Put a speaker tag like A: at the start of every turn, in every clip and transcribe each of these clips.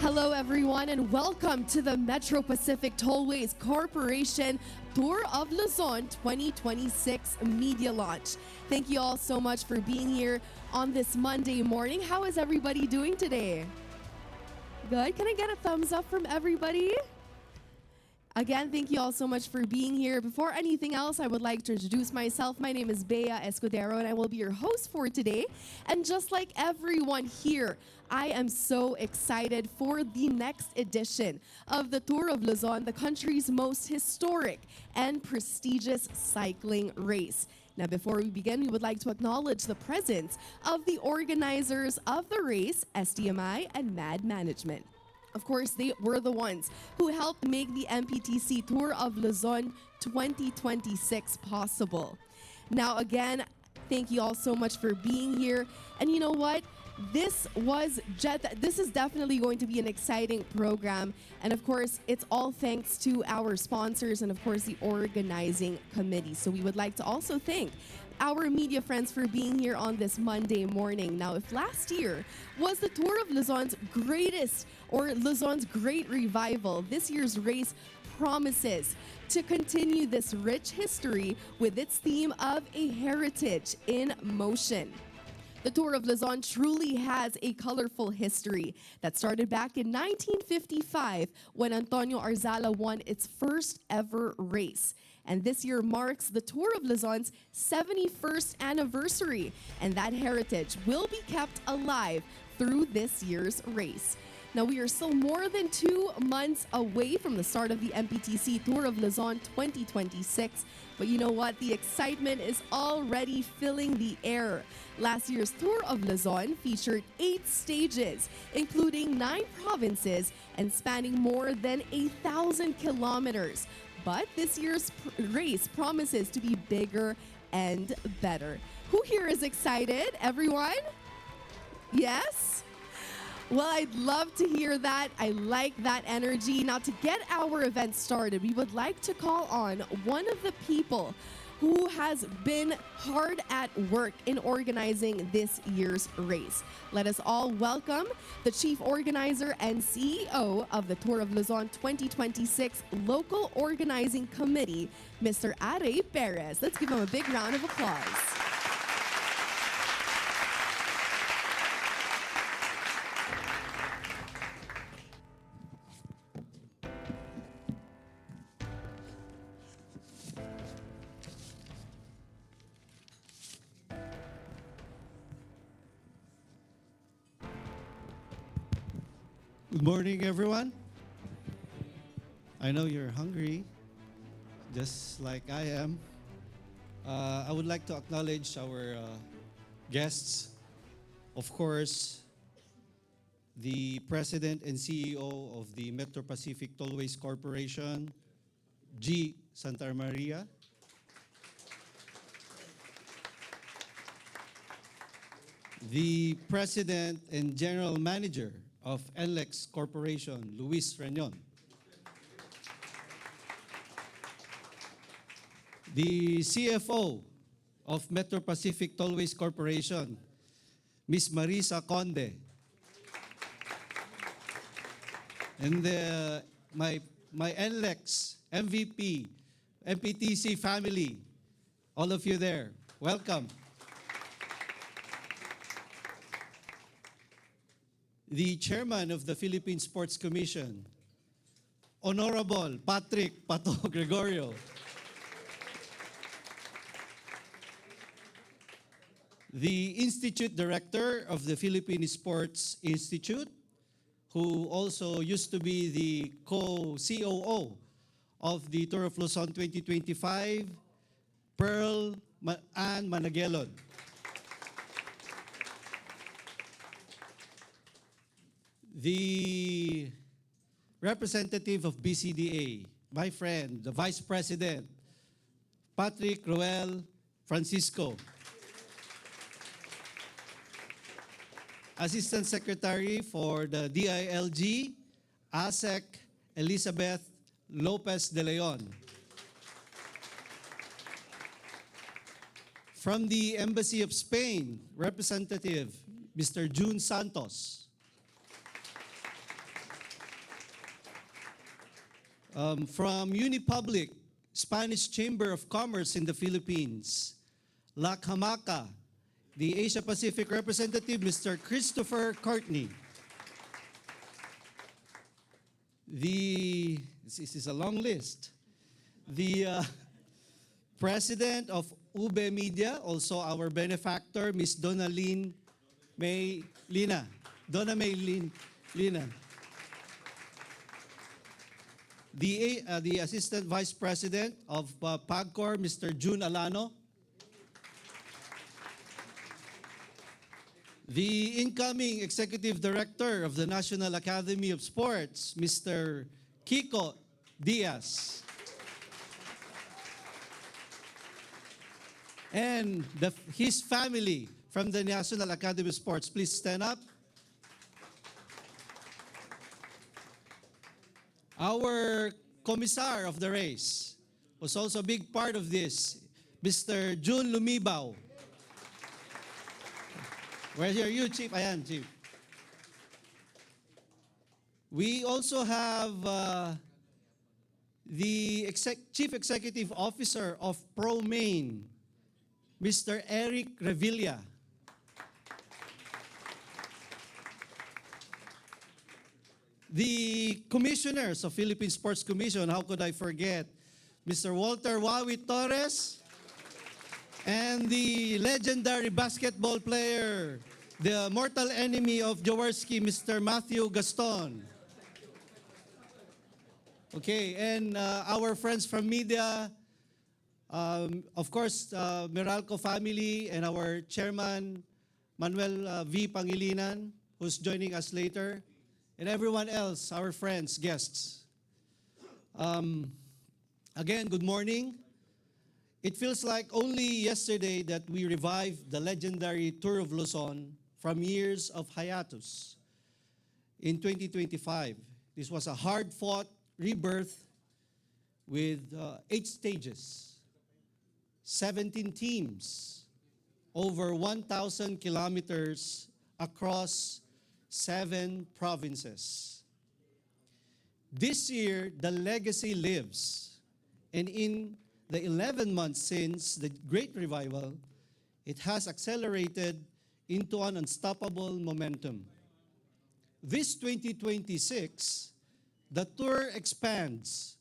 A: Hello, everyone, and welcome to the Metro Pacific Tollways Corporation Tour of Luzon 2026 media launch. Thank you all so much for being here on this Monday morning. How is everybody doing today? Good. Can I get a thumbs up from everybody? Again, thank you all so much for being here. Before anything else, I would like to introduce myself. My name is Bea Escudero, and I will be your host for today. And just like everyone here, I am so excited for the next edition of the Tour of Luzon, the country's most historic and prestigious cycling race. Now, before we begin, we would like to acknowledge the presence of the organizers of the race, STMI and MAD Management. Of course, they were the ones who helped make the MPTC Tour of Luzon 2026 possible. Now, again, thank you all so much for being here. And you know what? This is definitely going to be an exciting program. And of course, it's all thanks to our sponsors and of course the organizing committee. So we would like to also thank our media friends for being here on this Monday morning. Now, if last year was the Tour of Luzon's Luzon's great revival, this year's race promises to continue this rich history with its theme of a heritage in motion. The Tour of Luzon truly has a colorful history that started back in 1955 when Antonio Arzala won its first ever race. And this year marks the Tour of Luzon's 71st anniversary, and that heritage will be kept alive through this year's race. Now, we are still more than 2 months away from the start of the MPTC Tour of Luzon 2026. But you know what? The excitement is already filling the air. Last year's Tour of Luzon featured 8 stages, including 9 provinces and spanning more than 1,000 kilometers. But this year's race promises to be bigger and better. Who here is excited? Everyone? Yes? Well, I'd love to hear that. I like that energy. Now, to get our event started, we would like to call on one of the people who has been hard at work in organizing this year's race. Let us all welcome the Chief Organizer and CEO of the Tour of Luzon 2026 Local Organizing Committee, Mr. Are Perez. Let's give him a big round of applause.
B: Good morning, everyone. I know you're hungry, just like I am. I would like to acknowledge our guests. Of course, the President and CEO of the Metro Pacific Tollways Corporation, G. Santa Maria. The President and General Manager of NLEX Corporation, Luis Reñon. The CFO of Metro Pacific Tollways Corporation, Ms. Marisa Conde. And my NLEX MVP, MPTC family, all of you there, welcome. The Chairman of the Philippine Sports Commission, Honorable Patrick Pato Gregorio. The Institute Director of the Philippine Sports Institute, who also used to be the co-COO of the Tour of Luzon 2025, Pearl Ann Managelon. The representative of BCDA, my friend, the Vice President, Patrick Roel Francisco. Assistant Secretary for the DILG, ASEC, Elizabeth Lopez de Leon. From the Embassy of Spain, Representative Mr. June Santos. From Unipublic, Spanish Chamber of Commerce in the Philippines, La Hamaca, the Asia Pacific representative, Mr. Christopher Courtney. This is a long list. The president of Ube Media, also our benefactor, Ms. Donna May Lina. The assistant vice president of PAGCOR, Mr. June Alano. The incoming executive director of the National Academy of Sports, Mr. Kiko Diaz. And his family from the National Academy of Sports, please stand up. Our commissar of the race was also a big part of this, Mr. June Lumibaw. Where are you, Chief? Ayan, Chief. We also have the Chief Executive Officer of ProMaine, Mr. Eric Revilla. The commissioners of Philippine Sports Commission, how could I forget? Mr. Walter Wawi Torres, and the legendary basketball player, the mortal enemy of Jaworski, Mr. Matthew Gaston. Okay, and our friends from media, of course, Meralco family and our chairman, Manuel V. Pangilinan, who's joining us later, and everyone else, our friends, guests. Again, good morning. It feels like only yesterday that we revived the legendary Tour of Luzon from years of hiatus. In 2025, this was a hard-fought rebirth with 8 stages, 17 teams, over 1,000 kilometers across 7 provinces. This year, the legacy lives, and in the 11 months since the Great Revival, it has accelerated into an unstoppable momentum. This 2026, the tour expands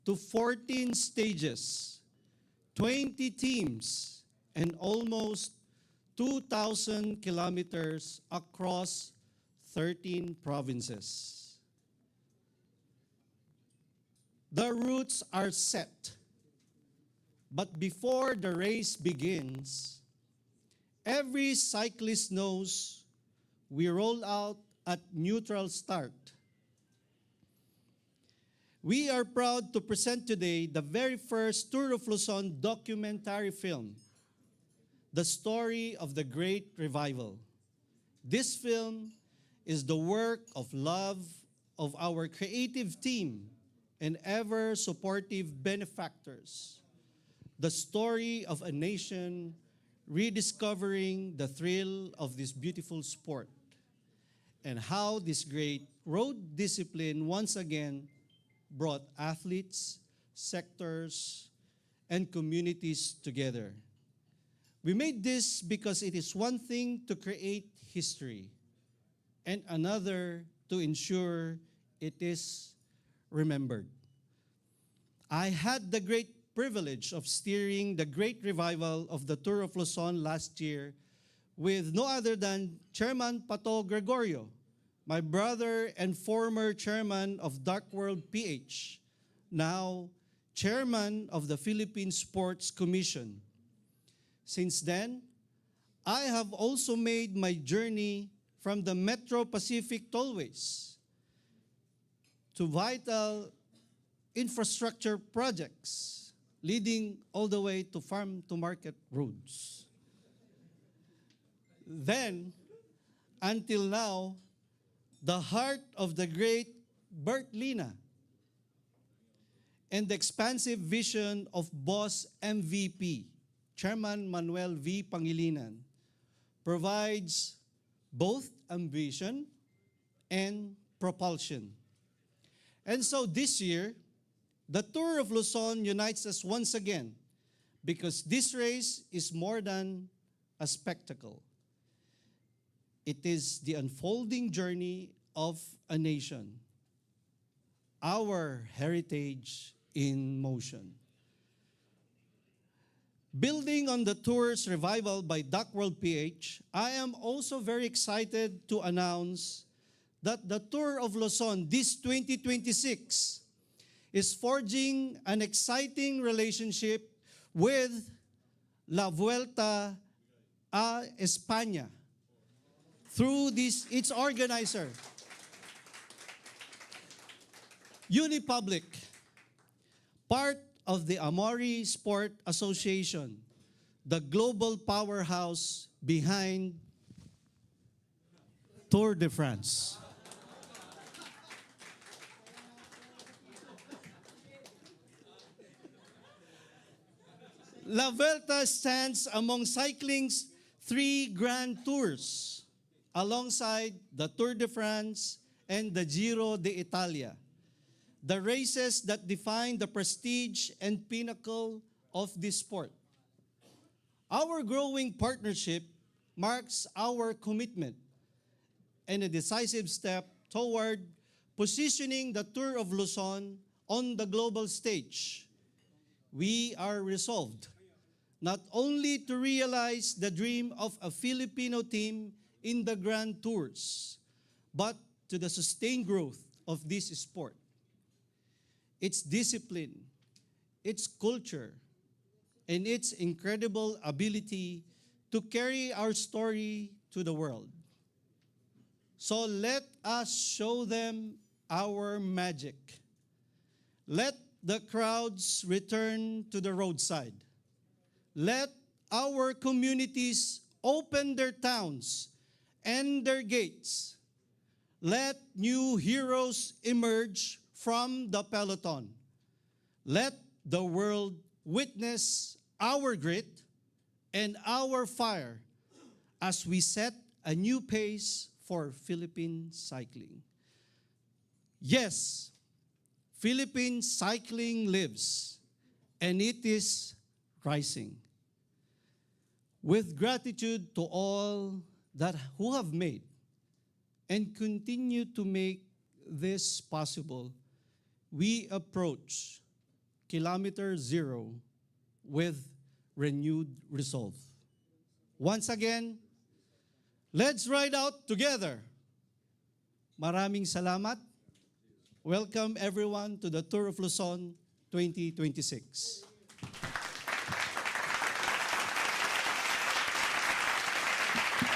B: to 14 stages, 20 teams, and almost 2,000 kilometers across 13 provinces. The routes are set. But before the race begins, every cyclist knows we roll out at neutral start. We are proud to present today the very first Tour of Luzon documentary film, The Story of the Great Revival. This film is the work of love of our creative team and ever-supportive benefactors. The story of a nation rediscovering the thrill of this beautiful sport, and how this great road discipline once again brought athletes, sectors, and communities together. We made this because it is one thing to create history, and another to ensure it is remembered. I had the great privilege of steering the great revival of the Tour of Luzon last year with no other than Chairman Pato Gregorio, my brother and former chairman of Dark World PH, now chairman of the Philippine Sports Commission. Since then, I have also made my journey from the Metro Pacific tollways to vital infrastructure projects leading all the way to farm-to-market roads. Then, until now, the heart of the great Bert Lina and the expansive vision of Boss MVP, Chairman Manuel V. Pangilinan, provides both ambition and propulsion. And so this year, The Tour of Luzon unites us once again because this race is more than a spectacle. It is the unfolding journey of a nation, our heritage in motion. Building on the tour's revival by Duckworld PH, I am also very excited to announce that the Tour of Luzon this 2026 is forging an exciting relationship with La Vuelta a España through its organizer, Unipublic, part of the Amori Sport Association, the global powerhouse behind Tour de France. La Vuelta stands among cycling's three grand tours, alongside the Tour de France and the Giro d'Italia, the races that define the prestige and pinnacle of this sport. Our growing partnership marks our commitment and a decisive step toward positioning the Tour of Luzon on the global stage. We are resolved not only to realize the dream of a Filipino team in the Grand Tours, but to the sustained growth of this sport. Its discipline, its culture, and its incredible ability to carry our story to the world. So let us show them our magic. Let the crowds return to the roadside. Let our communities open their towns and their gates. Let new heroes emerge from the peloton. Let the world witness our grit and our fire as we set a new pace for Philippine cycling. Yes, Philippine cycling lives, and it is rising. With gratitude to all who have made and continue to make this possible, we approach Kilometer Zero with renewed resolve. Once again, let's ride out together. Maraming salamat. Welcome everyone to the Tour of Luzon 2026.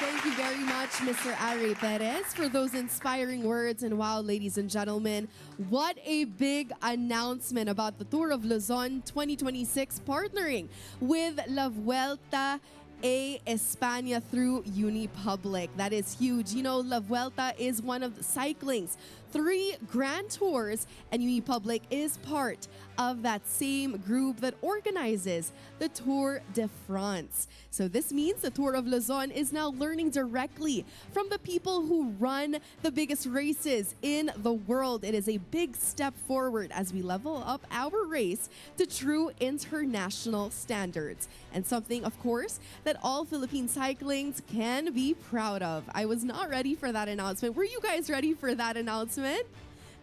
A: Thank you very much, Mr. Ari Perez, for those inspiring words. And wow, ladies and gentlemen, what a big announcement about the Tour of Luzon 2026 partnering with La Vuelta a España through Unipublic. That is huge. You know, La Vuelta is one of cycling's 3 grand tours, and Unipublic is part of that same group that organizes the Tour de France. So this means the Tour of Luzon is now learning directly from the people who run the biggest races in the world. It is a big step forward as we level up our race to true international standards, and something, of course, that all Philippine cyclings can be proud of. I was not ready for that announcement. Were you guys ready for that announcement?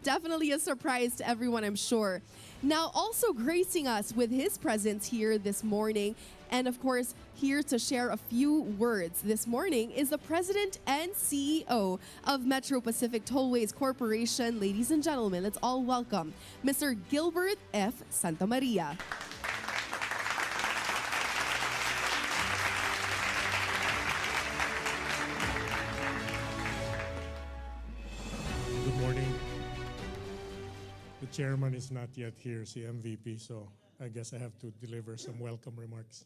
A: Definitely a surprise to everyone, I'm sure. Now, also gracing us with his presence here this morning, and of course, here to share a few words this morning, is the President and CEO of Metro Pacific Tollways Corporation. Ladies and gentlemen, let's all welcome Mr. Gilbert F. Santamaria.
C: Chairman is not yet here, si MVP, so I guess I have to deliver some welcome remarks.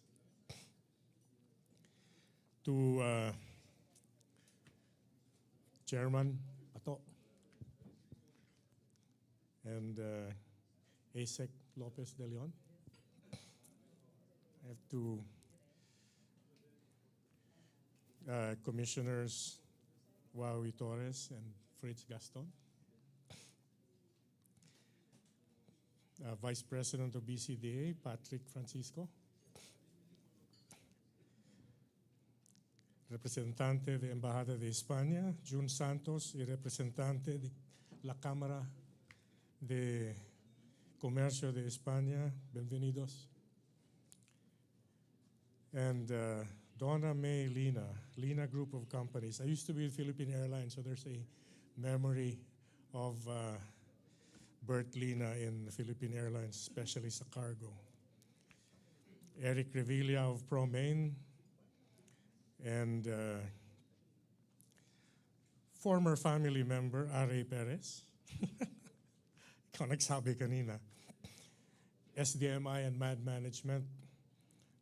C: To Chairman Ato and ASEC Lopez de Leon, I have to Commissioners Wawi Torres and Fritz Gaston, Vice President of BCDA, Patrick Francisco. Representante de Embajada de España, Jun Santos, y representante de la Cámara de Comercio de España, bienvenidos. And Donna May Lina Group of Companies. I used to be with Philippine Airlines, so there's a memory of Bert Lina in Philippine Airlines, especially sa cargo. Eric Revilla of ProMain, and former family member, Are Perez. Ikaw nagsabi kanina. SDMI and MAD Management,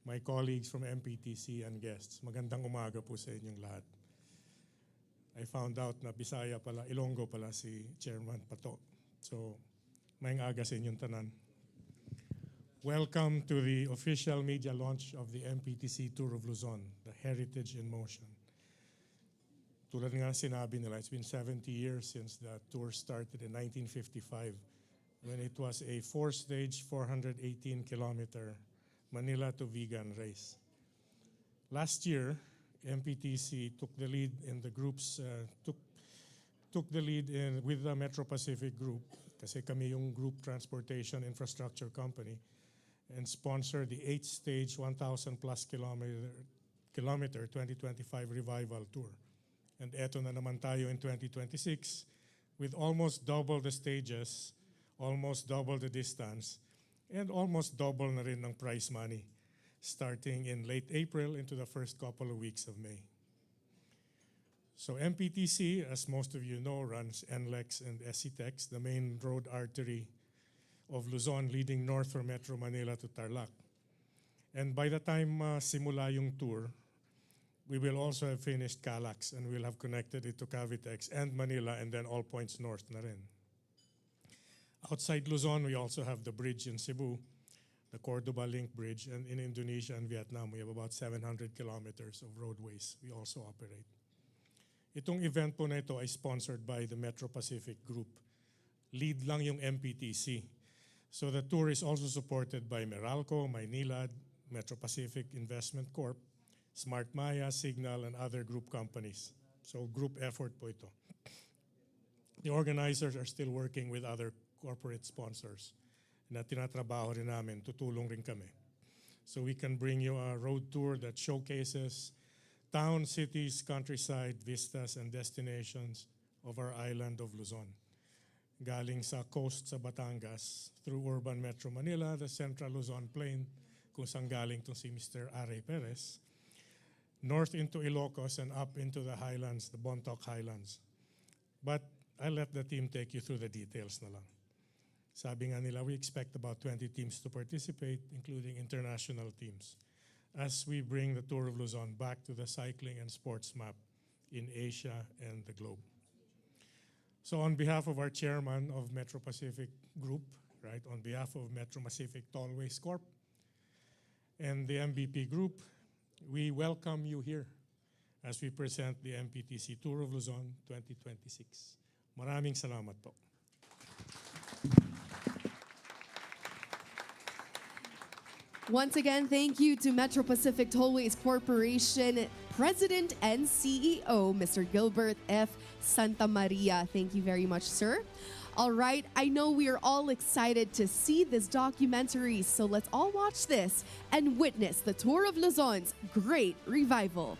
C: my colleagues from MPTC and guests. Magandang umaga po sa inyong lahat. I found out na Bisaya pala, Ilonggo pala si Chairman Pato. So, maayong aga sa inyong tanan. Welcome to the official media launch of the MPTC Tour of Luzon, the Heritage in Motion. Tulad nga sinabi nila, it's been 70 years since the tour started in 1955 when it was a 4-stage, 418-kilometer Manila to Vigan race. Last year, MPTC took the lead in the groups, took the lead with the Metro Pacific Group, kasi kami yung group transportation infrastructure company, and sponsored the 8-stage, 1,000-plus kilometer 2025 Revival Tour. And eto na naman tayo in 2026 with almost double the stages, almost double the distance, and almost double na rin ng prize money, starting in late April into the first couple of weeks of May. So MPTC, as most of you know, runs NLEX and SCTEX, the main road artery of Luzon leading north from Metro Manila to Tarlac. And by the time simula yung tour, we will also have finished Calax and we'll have connected it to Cavitex and Manila and then all points north na rin. Outside Luzon, we also have the bridge in Cebu, the Cordoba Link Bridge, and in Indonesia and Vietnam, we have about 700 kilometers of roadways we also operate. Itong event po na ito ay sponsored by the Metro Pacific Group. Lead lang yung MPTC. So the tour is also supported by Meralco, Maynilad, Metro Pacific Investment Corp, Smart Maya, Signal, and other group companies. So group effort po ito. The organizers are still working with other corporate sponsors na tinatrabaho rin namin, tutulong rin kami. So we can bring you a road tour that showcases towns, cities, countryside, vistas, and destinations of our island of Luzon. Galing sa coast sa Batangas, through urban Metro Manila, the Central Luzon Plain, kung saan galing to si Mr. Are Perez, north into Ilocos and up into the highlands, the Bontoc Highlands. But I'll let the team take you through the details na lang. Sabi nga nila, we expect about 20 teams to participate, including international teams, as we bring the Tour of Luzon back to the cycling and sports map in Asia and the globe. So on behalf of our chairman of Metro Pacific Group, right, on behalf of Metro Pacific Tollways Corp and the MVP Group, we welcome you here as we present the MPTC Tour of Luzon 2026. Maraming salamat po.
A: Once again, thank you to Metro Pacific Tollways Corporation President and CEO, Mr. Gilbert F. Santa Maria. Thank you very much, sir. All right, I know we are all excited to see this documentary, so let's all watch this and witness the Tour of Luzon's great revival.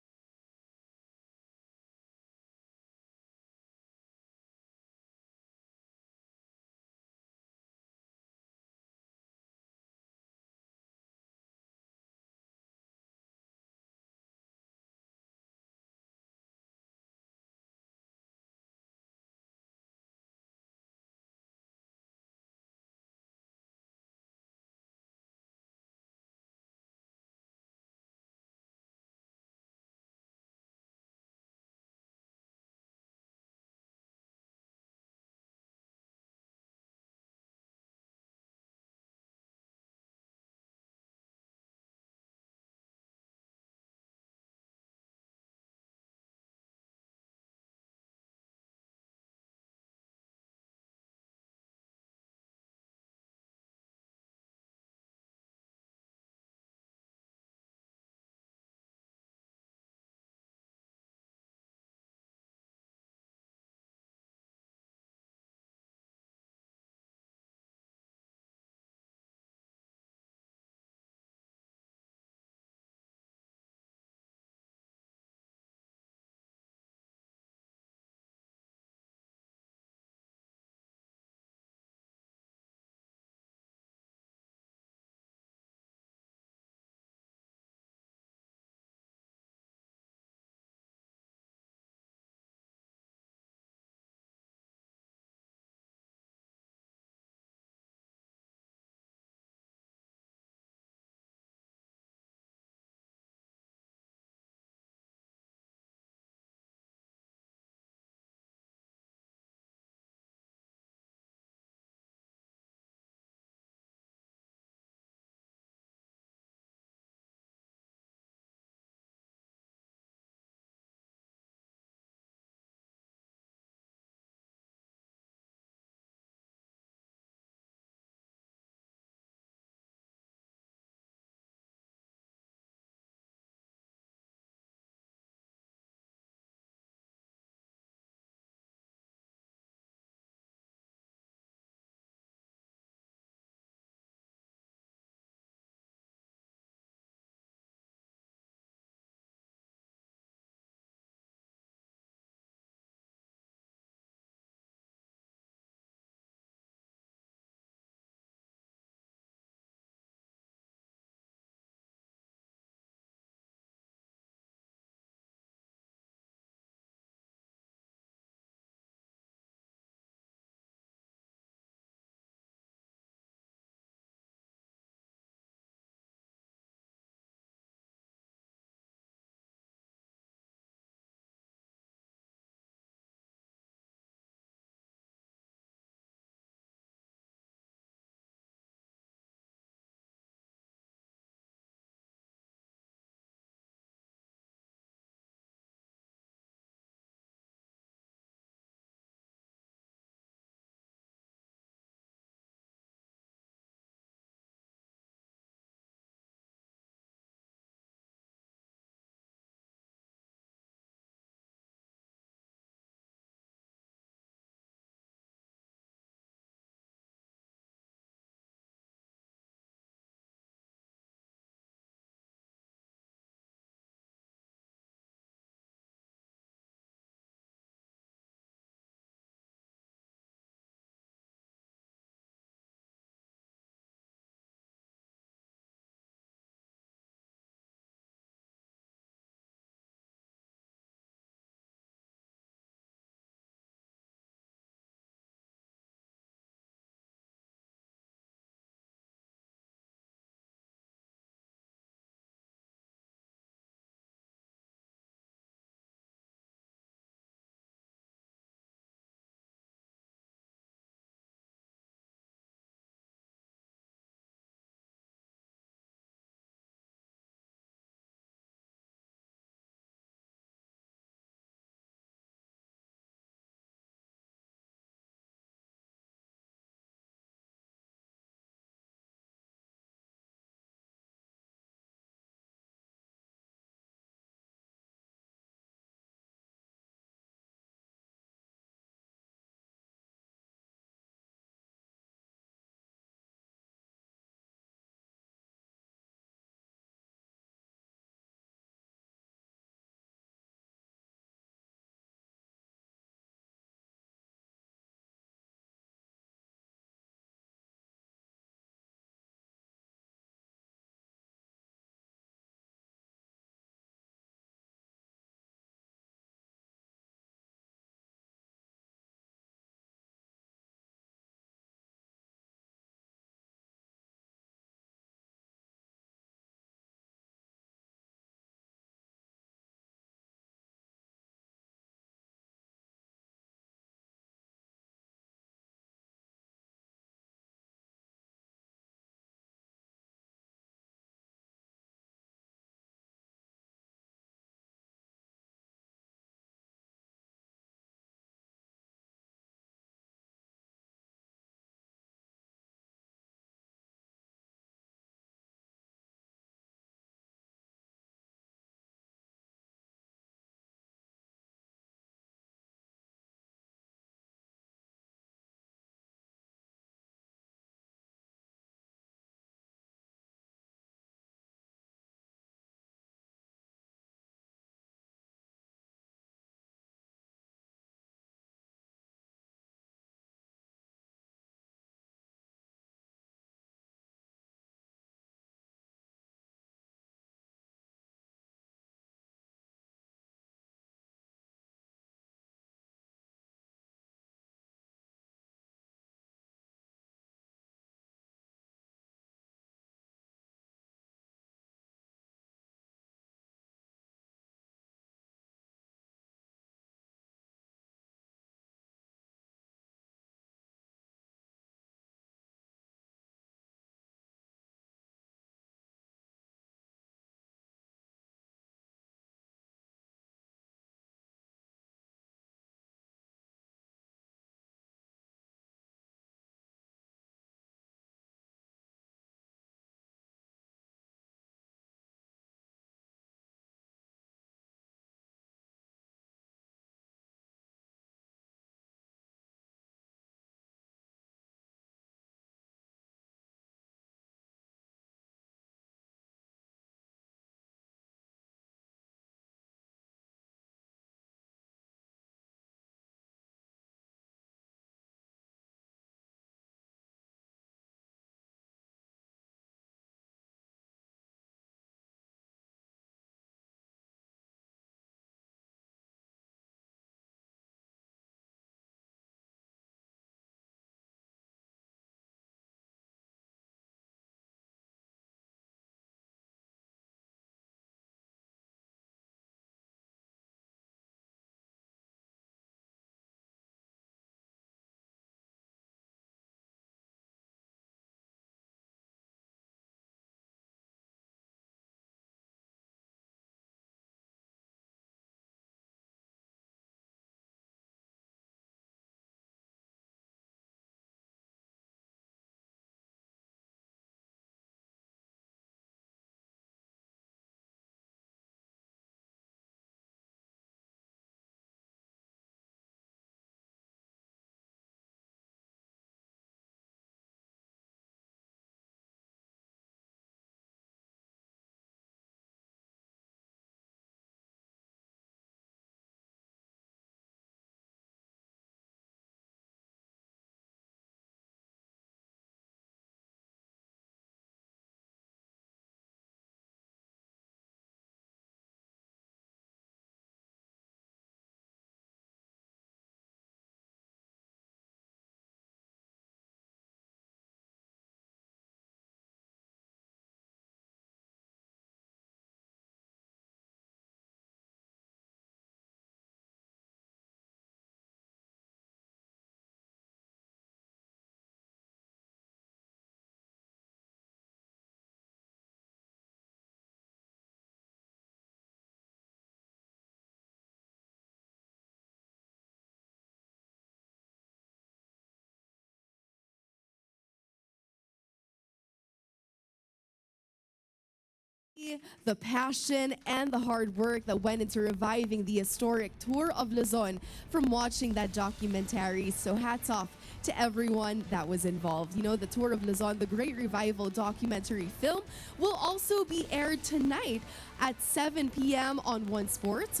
A: the passion, and the hard work that went into reviving the historic Tour of Luzon from watching that documentary. So hats off to everyone that was involved. You know, the Tour of Luzon, the Great Revival documentary film, will also be aired tonight at 7 p.m. on One Sports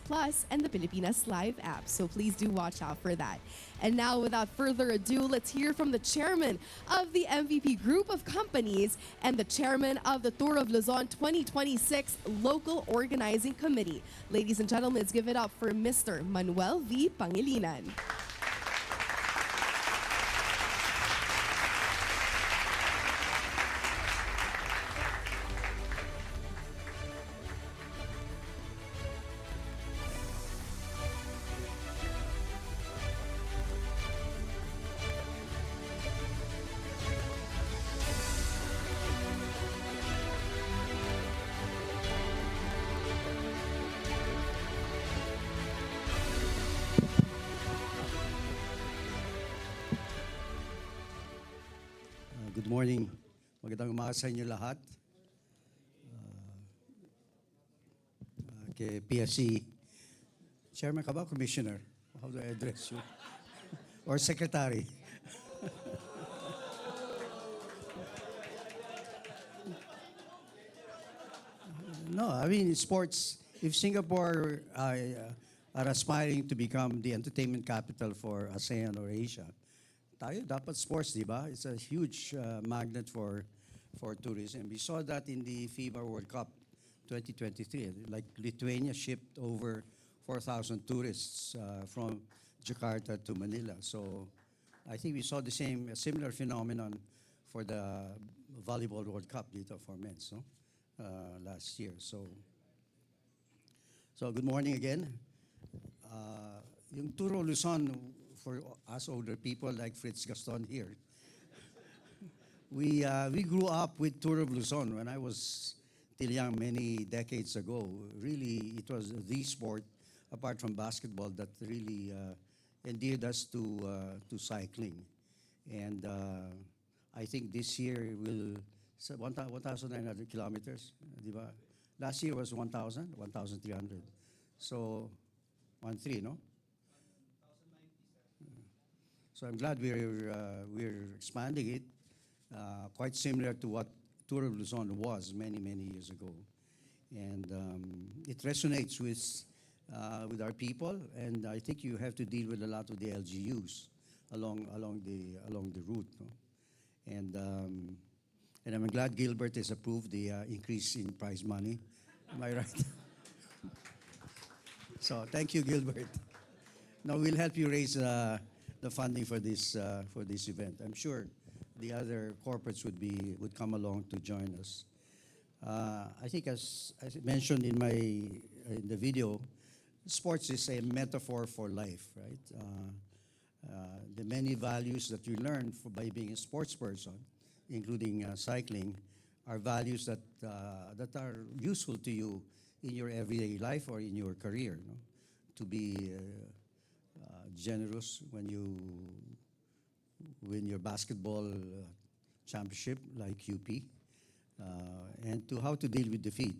A: Plus, and the Pilipinas Live app. So please do watch out for that. And now, without further ado, let's hear from the chairman of the MVP Group of Companies and the chairman of the Tour of Luzon 2026 Local Organizing Committee. Ladies and gentlemen, let's give it up for Mr. Manuel V. Pangilinan.
D: Good morning. Magandang umaga sa inyo lahat. Kay PSC, Chairman ka ba, Commissioner? How do I address you? Or Secretary? No, I mean, sports, if Singapore are aspiring to become the entertainment capital for ASEAN or Asia, tayo dapat sports, di ba? It's a huge magnet for tourism. We saw that in the FIBA World Cup 2023. Like Lithuania shipped over 4,000 tourists from Jakarta to Manila. So I think we saw a similar phenomenon for the Volleyball World Cup dito for men, no? Last year. So good morning again. Yung Tour of Luzon, for us older people like Fritz Gaston here, we grew up with Tour of Luzon when I was still young many decades ago. Really, it was the sport, apart from basketball, that really endeared us to cycling. And I think this year will 1,900 kilometers, di ba? Last year was 1,300. So 13, no? So I'm glad we're expanding it, quite similar to what Tour of Luzon was many years ago, and it resonates with our people. And I think you have to deal with a lot of the LGUs along the route, no? And I'm glad Gilbert has approved the increase in prize money. Am I right? So thank you, Gilbert. Now we'll help you raise the funding for this event. I'm sure the other corporates would come along to join us. I think as I mentioned in the video, sports is a metaphor for life, right? The many values that you learn by being a sports person, including cycling, are values that are useful to you in your everyday life or in your career, no? To be generous when you win your basketball championship like UP, and to how to deal with defeat,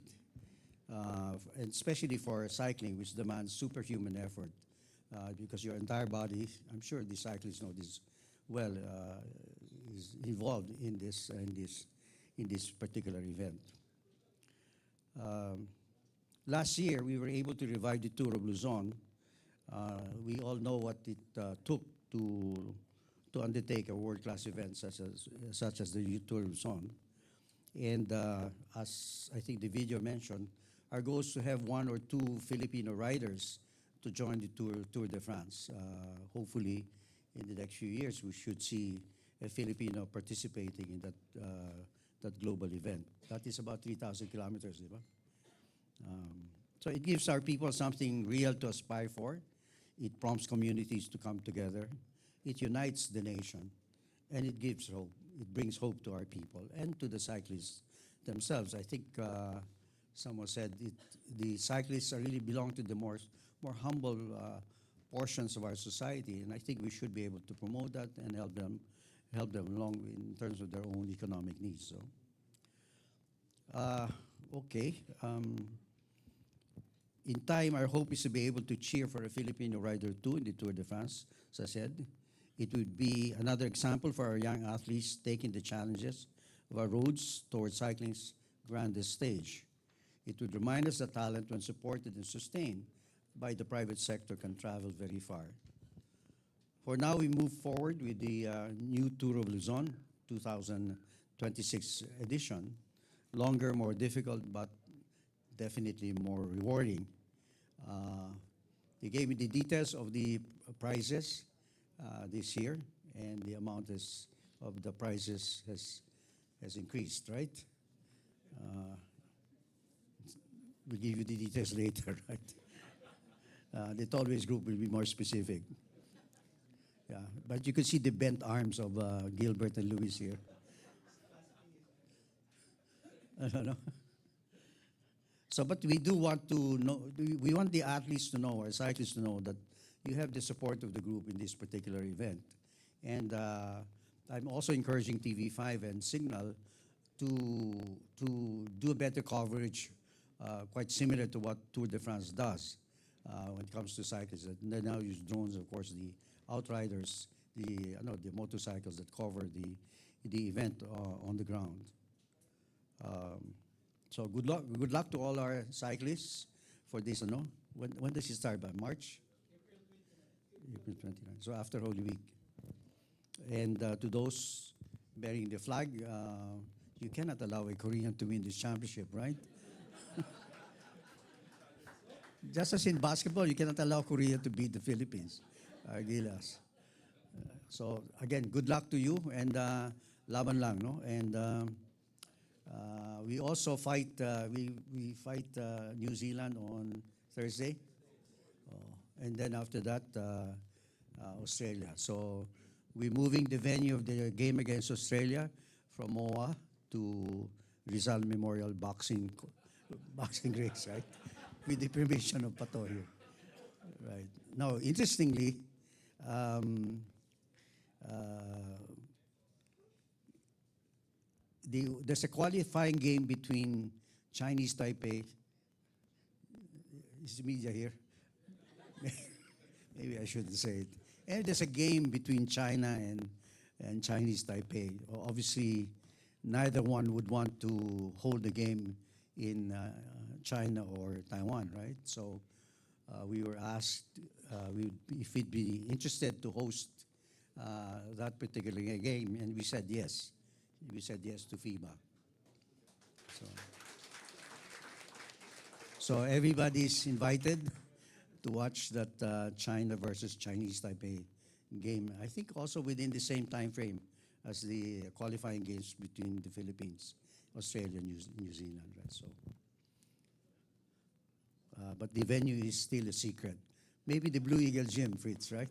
D: and especially for cycling, which demands superhuman effort, because your entire body, I'm sure the cyclists know this well, is involved in this particular event. Last year, we were able to revive the Tour of Luzon. We all know what it took to undertake a world-class event such as the Tour of Luzon. And as I think the video mentioned, our goal is to have one or two Filipino riders to join the Tour de France. Hopefully, in the next few years, we should see a Filipino participating in that global event. That is about 3,000 kilometers, di ba? So it gives our people something real to aspire for. It prompts communities to come together. It unites the nation, and it gives hope. It brings hope to our people and to the cyclists themselves. I think someone said the cyclists really belong to the more humble portions of our society, and I think we should be able to promote that and help them along in terms of their own economic needs. So, Okay. In time, our hope is to be able to cheer for a Filipino rider too in the Tour de France, as I said. It would be another example for our young athletes taking the challenges of our roads towards cycling's grandest stage. It would remind us that talent, when supported and sustained by the private sector, can travel very far. For now, we move forward with the new Tour of Luzon 2026 edition. Longer, more difficult, but definitely more rewarding. They gave me the details of the prizes this year, and the amount of the prizes has increased, right? We'll give you the details later, right? The Tallways group will be more specific. Yeah, but you can see the bent arms of Gilbert and Luis here. I don't know. So, but we do want to know, we want the athletes to know, or cyclists to know, that you have the support of the group in this particular event. And I'm also encouraging TV5 and Signal to do a better coverage, quite similar to what Tour de France does when it comes to cyclists. They now use drones, of course, the outriders, the motorcycles that cover the event on the ground. So good luck to all our cyclists for this. When does it start? By March? April 29. So after Holy Week. And to those bearing the flag, you cannot allow a Korean to win this championship, right? Just as in basketball, you cannot allow Korea to beat the Philippines, Gilas. So again, good luck to you, and laban lang, no? And we also fight. We fight New Zealand on Thursday, and then after that, Australia. So we're moving the venue of the game against Australia from MOA to Rizal Memorial boxing race, right? With the permission of Pato here. Right. Now, interestingly, there's a qualifying game between Chinese Taipei. Is the media here? Maybe I shouldn't say it. And there's a game between China and Chinese Taipei. Obviously, neither one would want to hold the game in China or Taiwan, right? So we were asked if we'd be interested to host that particular game, and we said yes. We said yes to FIBA. So everybody's invited to watch that China versus Chinese Taipei game. I think also within the same time frame as the qualifying games between the Philippines, Australia, New Zealand, right? So, but the venue is still a secret. Maybe the Blue Eagle Gym, Fritz, right?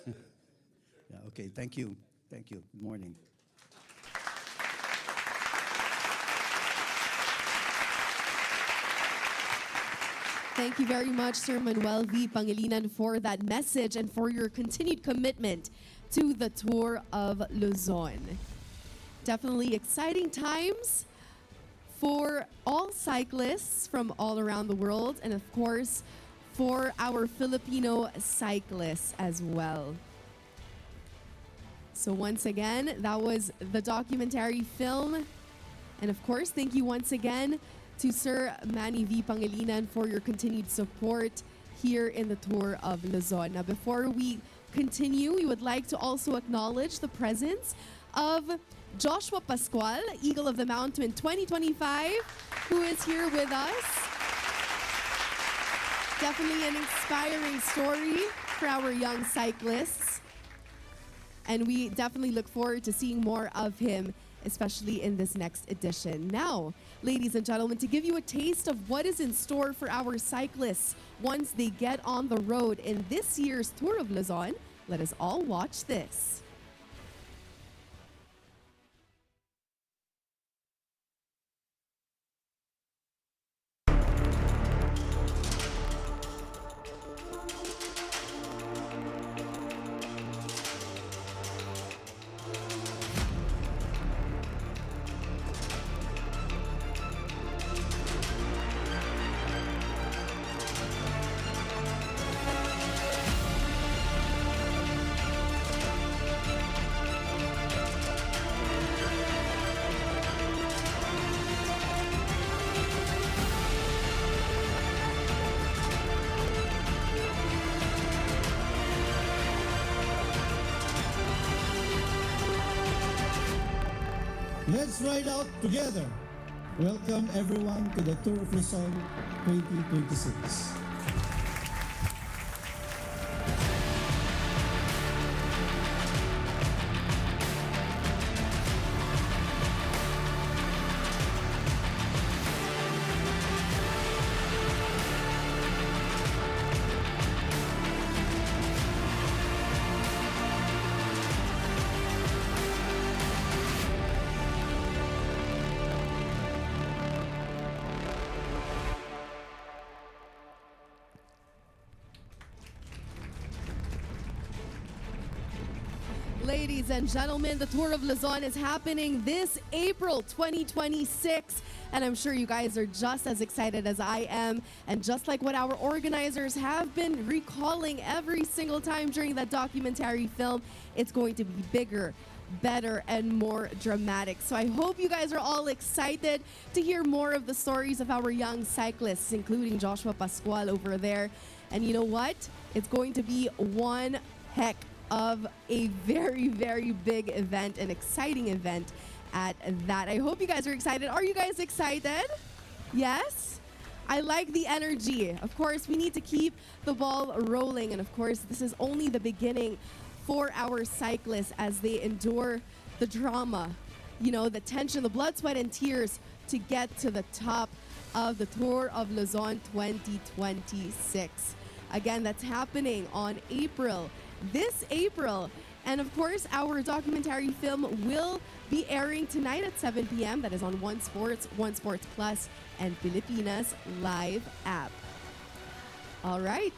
D: Yeah. Okay. Thank you. Thank you. Good morning.
A: Thank you very much, Sir Manuel V. Pangilinan, for that message and for your continued commitment to the Tour of Luzon. Definitely exciting times for all cyclists from all around the world, and of course, for our Filipino cyclists as well. So once again, that was the documentary film. And of course, thank you once again to Sir Manny V. Pangilinan for your continued support here in the Tour of Luzon. Now, before we continue, we would like to also acknowledge the presence of Joshua Pascual, Eagle of the Mountain 2025, who is here with us. Definitely an inspiring story for our young cyclists. And we definitely look forward to seeing more of him, especially in this next edition. Now, ladies and gentlemen, to give you a taste of what is in store for our cyclists once they get on the road in this year's Tour of Luzon, let us all watch this.
E: Let's ride out together. Welcome everyone to the Tour of Luzon 2026.
A: Ladies and gentlemen, the Tour of Luzon is happening this April 2026. And I'm sure you guys are just as excited as I am. And just like what our organizers have been recalling every single time during that documentary film, it's going to be bigger, better, and more dramatic. So I hope you guys are all excited to hear more of the stories of our young cyclists, including Joshua Pascual over there. And you know what? It's going to be one heck of a very, very big event, an exciting event at that. I hope you guys are excited. Are you guys excited? Yes? I like the energy. Of course, we need to keep the ball rolling. And of course, this is only the beginning for our cyclists as they endure the drama, you know, the tension, the blood, sweat, and tears to get to the top of the Tour of Luzon 2026. Again, that's happening on this April. And of course, our documentary film will be airing tonight at 7 p.m. That is on One Sports, One Sports Plus, and Filipinas Live app. All right.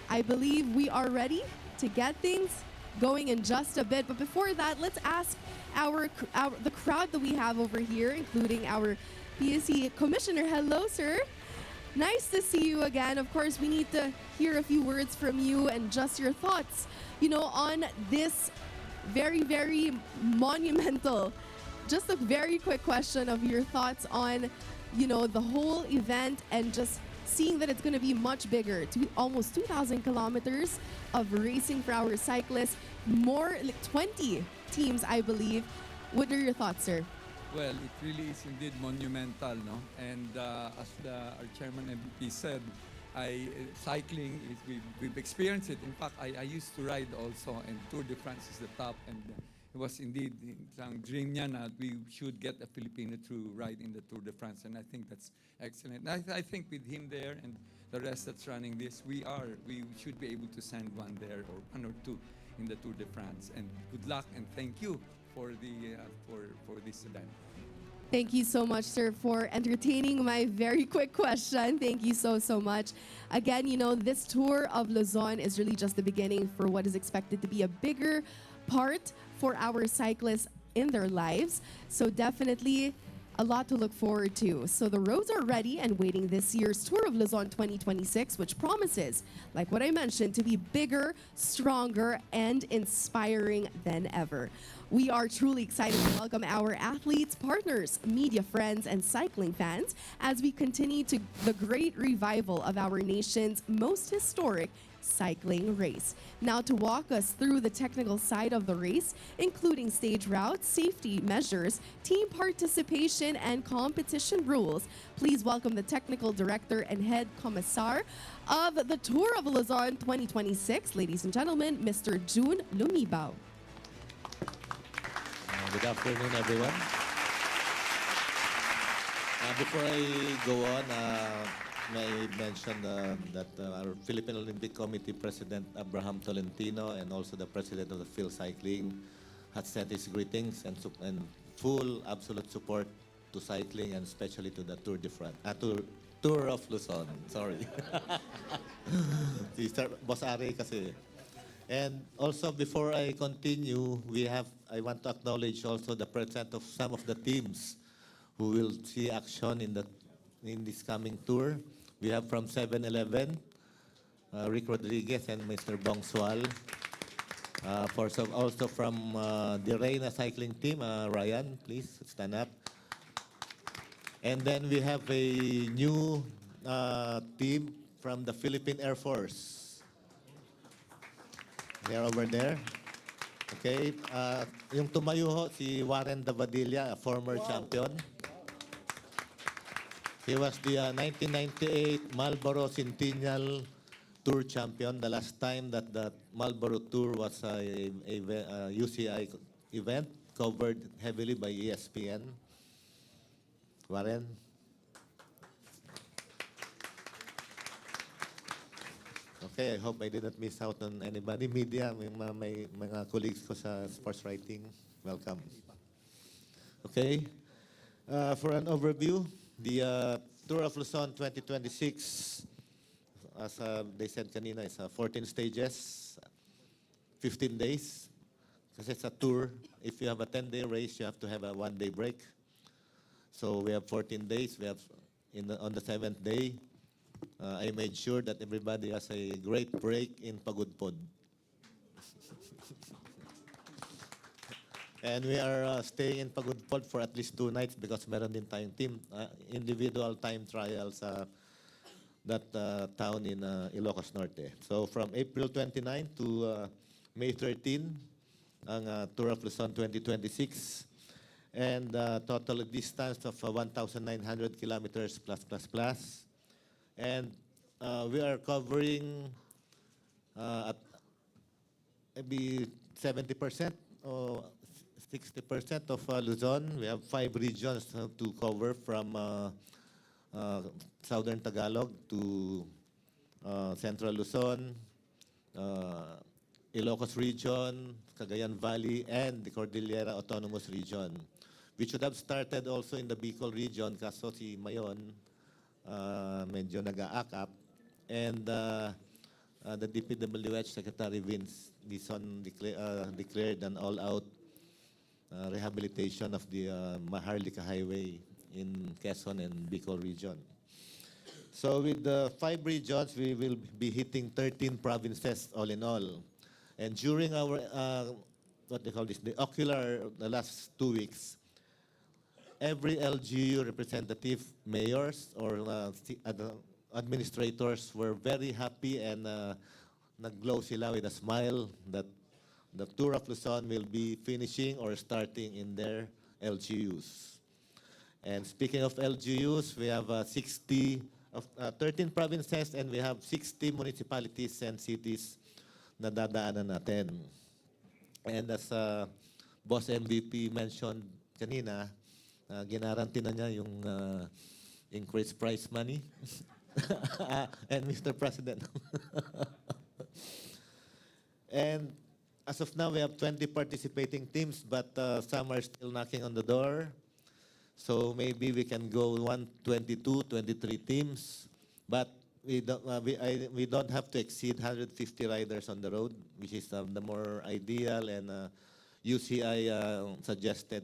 A: I believe we are ready to get things going in just a bit. But before that, let's ask the crowd that we have over here, including our PSC Commissioner. Hello, sir. Nice to see you again. Of course, we need to hear a few words from you and just your thoughts, you know, on this very, very monumental, just a very quick question of your thoughts on, you know, the whole event and just seeing that it's going to be much bigger, almost 2,000 kilometers of racing for our cyclists, more like 20 teams, I believe. What are your thoughts, sir?
F: Well, it really is indeed monumental, no? And as our chairman MVP said, cycling is we've experienced it. In fact, I used to ride also, and Tour de France is the top, and it was indeed isang dream niya na we should get a Filipino to ride in the Tour de France, and I think that's excellent. I think with him there and the rest that's running this, we should be able to send one there or one or two in the Tour de France. And good luck and thank you for the for this event.
A: Thank you so much, sir, for entertaining my very quick question. Thank you so much. Again, you know, this Tour of Luzon is really just the beginning for what is expected to be a bigger part for our cyclists in their lives. So definitely a lot to look forward to. So the roads are ready and waiting this year's Tour of Luzon 2026, which promises, like what I mentioned, to be bigger, stronger, and inspiring than ever. We are truly excited to welcome our athletes, partners, media friends, and cycling fans as we continue to the great revival of our nation's most historic cycling race. Now to walk us through the technical side of the race, including stage routes, safety measures, team participation, and competition rules, please welcome the technical director and head commissar of the Tour of Luzon 2026, ladies and gentlemen, Mr. June Lumibao.
G: Good afternoon, everyone. Before I go on, may I mention that our Philippine Olympic Committee President Abraham Tolentino and also the President of the Phil Cycling has sent his greetings and full absolute support to cycling and especially to the Tour de France, Tour of Luzon. Sorry. Si Sir Boss Ari kasi. And also, before I continue, I want to acknowledge also the presence of some of the teams who will see action in this coming tour. We have from 7-Eleven, Rick Rodriguez and Mr. Bong Sual. Also from the Reina Cycling Team, Ryan, please stand up. And then we have a new team from the Philippine Air Force. They're over there. Okay, yung tumayo ho, si Warren Davadilla, a former champion. He was the 1998 Marlboro Centennial Tour champion, the last time that the Marlboro Tour was a UCI event covered heavily by ESPN. Warren. Okay, I hope I didn't miss out on anybody. Media, may mga colleagues ko sa sports writing, welcome. Okay, for an overview, the Tour of Luzon 2026, as they said kanina, is 14 stages, 15 days. Kasi it's a tour. If you have a 10-day race, you have to have a 1-day break. So we have 14 days. We have on the 7th day, I made sure that everybody has a great break in Pagudpod. And we are staying in Pagudpod for at least 2 nights because meron din tayong team, individual time trials that town in Ilocos Norte. So from April 29 to May 13, ang Tour of Luzon 2026. And total distance of 1,900 kilometers plus. And we are covering at maybe 70% or 60% of Luzon. We have 5 regions to cover from Southern Tagalog to Central Luzon, Ilocos Region, Cagayan Valley, and the Cordillera Autonomous Region. We should have started also in the Bicol region, kaso si Mayon medyo nag-a-act up. And the DPWH Secretary Vince Dizon declared an all-out rehabilitation of the Maharlika Highway in Quezon and Bicol region. So with the 5 regions, we will be hitting 13 provinces all in all. And during our, what they call this, the last 2 weeks, every LGU representative, mayors, or administrators were very happy and nag-glow sila with a smile that the Tour of Luzon will be finishing or starting in their LGUs. And speaking of LGUs, we have 13 provinces and we have 60 municipalities and cities na dadaanan natin. And as Boss MVP mentioned kanina, ginaranti na niya yung increased prize money. And Mr. President. And as of now, we have 20 participating teams, but some are still knocking on the door. So maybe we can go 22, 23 teams, but we don't have to exceed 150 riders on the road, which is the more ideal and UCI suggested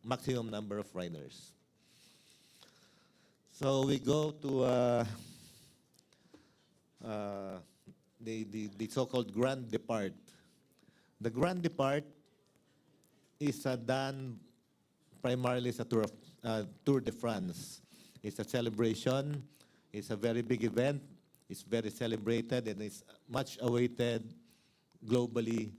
G: maximum number of riders. So we go to the so-called Grand Depart. The Grand Depart is done primarily as a Tour de France. It's a celebration. It's a very big event. It's very celebrated and it's much awaited globally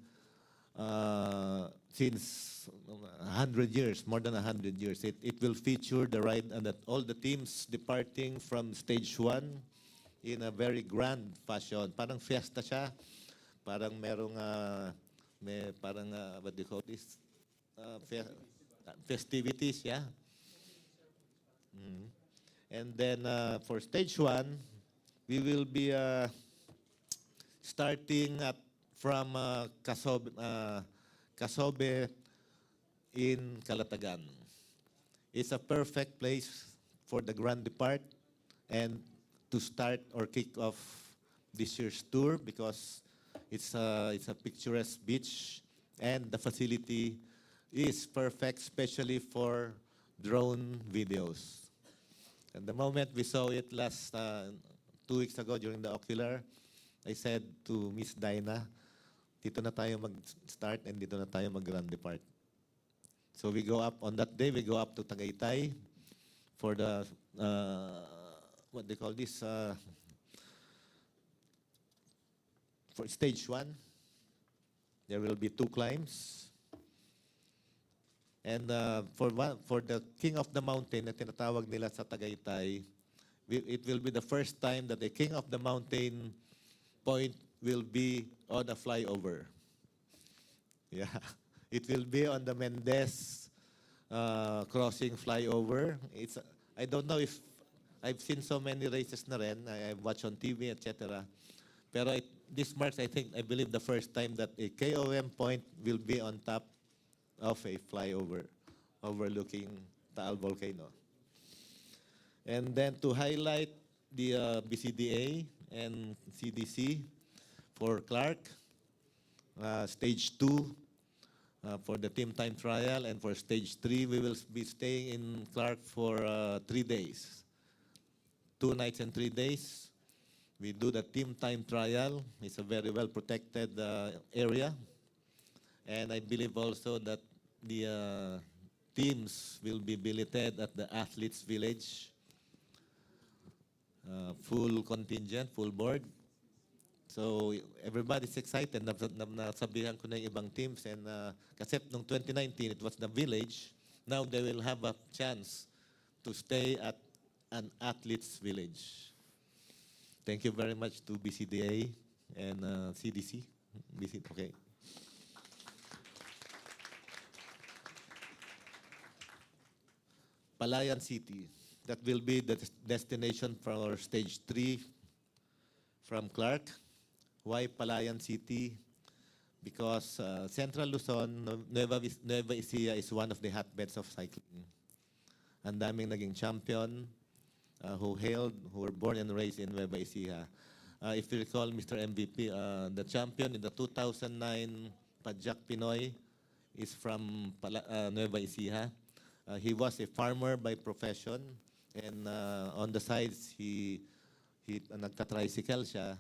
G: since 100 years, more than 100 years. It will feature the ride and all the teams departing from stage 1 in a very grand fashion. Parang fiesta siya. Parang merong, what do you call this? Festivities, yeah. And then for stage 1, we will be starting from Casobe in Calatagan. It's a perfect place for the Grand Depart and to start or kick off this year's tour because it's a picturesque beach and the facility is perfect, especially for drone videos. And the moment we saw it last 2 weeks ago during the ocular, I said to Miss Dinah, dito na tayo mag-start and dito na tayo mag-Grand Depart. So we go up, on that day, we go up to Tagaytay for the, what they call this, for stage 1. There will be 2 climbs. And for the King of the Mountain na tinatawag nila sa Tagaytay, it will be the first time that the King of the Mountain point will be on a flyover. Yeah, it will be on the Mendez crossing flyover. I don't know if I've seen so many races na rin. I've watched on TV, etc. Pero this marks, I believe, the first time that a KOM point will be on top of a flyover overlooking Taal Volcano. And then to highlight the BCDA and CDC for Clark, stage 2 for the team time trial, and for stage 3, we will be staying in Clark for 3 days. 2 nights and 3 days. We do the team time trial. It's a very well protected area. And I believe also that the teams will be billeted at the Athletes Village. Full contingent, full board. So everybody's excited. Nasabihan ko na yung ibang teams. And kasi noong 2019, it was the village. Now they will have a chance to stay at an Athletes Village. Thank you very much to BCDA and CDC. Okay. Palayan City. That will be the destination for our stage 3 from Clark. Why Palayan City? Because Central Luzon, Nueva Ecija is one of the hotbeds of cycling. Ang daming naging champion who were born and raised in Nueva Ecija. If you recall, Mr. MVP, the champion in the 2009 Padjak Pinoy is from Nueva Ecija. He was a farmer by profession, and on the sides, he nagka-tricycle siya.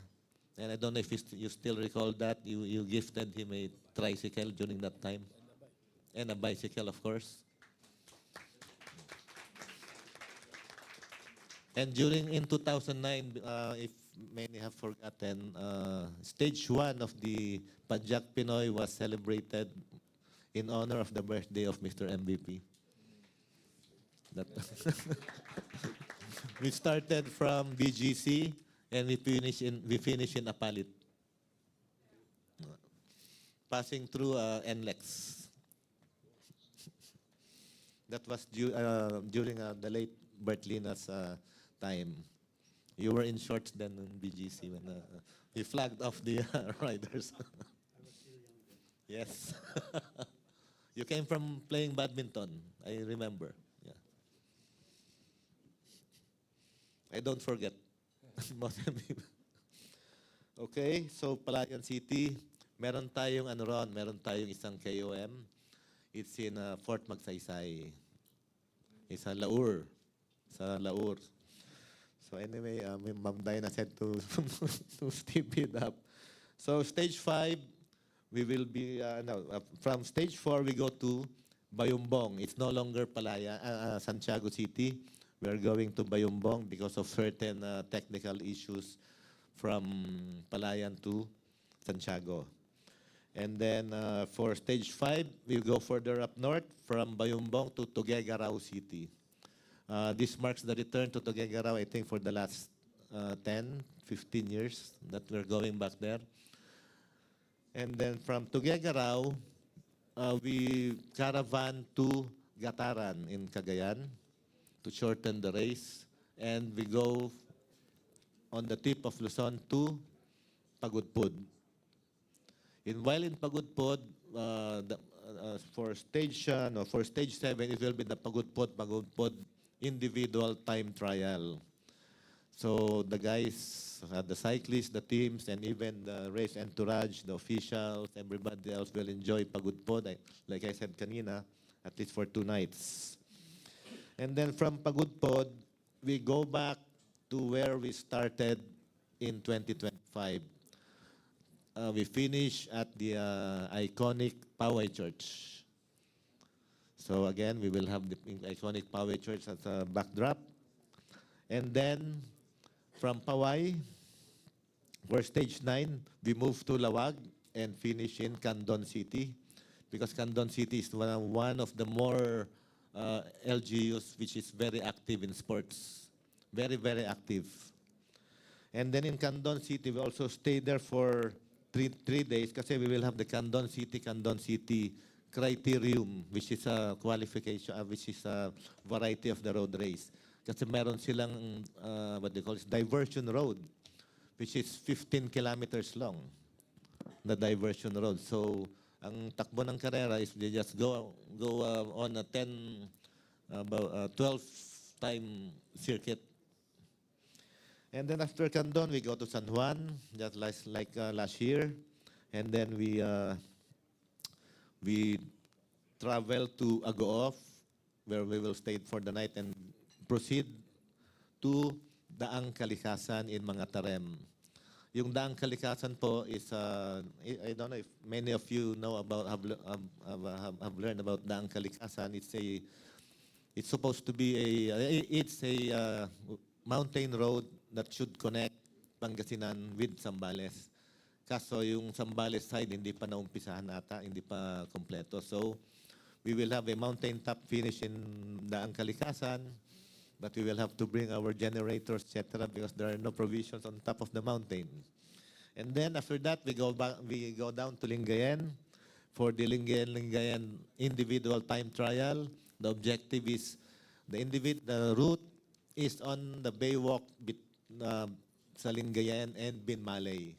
G: And I don't know if you still recall that. You gifted him a tricycle during that time. And a bicycle, of course. And in 2009, if many have forgotten, stage 1 of the Padjak Pinoy was celebrated in honor of the birthday of Mr. MVP. We started from BGC and we finish in Apalit. Passing through NLEX. That was during the late Bertlina's time. You were in shorts then in BGC when we flagged off the riders. Yes. You came from playing badminton, I remember. Yeah. I don't forget. Okay, so Palayan City, meron tayong meron tayong isang KOM. It's in Fort Magsaysay. It's sa Laur. So anyway, Ma'am Diana said to step it up. So stage 5, we will be, from stage 4, we go to Bayumbong. It's no longer Santiago City. We are going to Bayumbong because of certain technical issues from Palayan to Santiago. And then for stage 5, we go further up north from Bayumbong to Tuguegarao City. This marks the return to Tuguegarao, I think, for the last 10, 15 years that we're going back there. And then from Tuguegarao, we caravan to Gataran in Cagayan to shorten the race. And we go on the tip of Luzon to Pagudpud. While in Pagudpud, for stage 7, it will be the Pagudpud individual time trial. So the guys, the cyclists, the teams, and even the race entourage, the officials, everybody else will enjoy Pagudpud, like I said kanina, at least for 2 nights. And then from Pagudpud, we go back to where we started in 2025. We finish at the iconic Poway Church. So again, we will have the iconic Poway Church as a backdrop. And then from Poway, for stage 9, we move to Lawag. and finish in Candon City, because Candon City is one of the more LGUs which is very active in sports. Very, very active. And then in Candon City, we also stay there for three days kasi we will have the Candon City criterium, which is a qualification, which is a variety of the road race. Kasi meron silang, what they call it, diversion road, which is 15 kilometers long, the diversion road. So, ang takbo ng karera is they just go on a 12-time circuit. And then after Candon, we go to San Juan, just like last year. And then we travel to Agoof, where we will stay for the night and proceed to Daang Kalikasan in Mga Tarem. Yung Daang Kalikasan po is, I don't know if many of you know about, have learned about Daang Kalikasan. It's supposed to be it's a mountain road that should connect Pangasinan with Zambales. Kaso yung Zambales side hindi pa naumpisahan ata, hindi pa kompleto. So we will have a mountain top finish in Daang Kalikasan, but we will have to bring our generators, etc., because there are no provisions on top of the mountain. And then after that, we go down to Lingayen for the Lingayen individual time trial. The objective is the route is on the Baywalk sa Lingayen and Binmalay.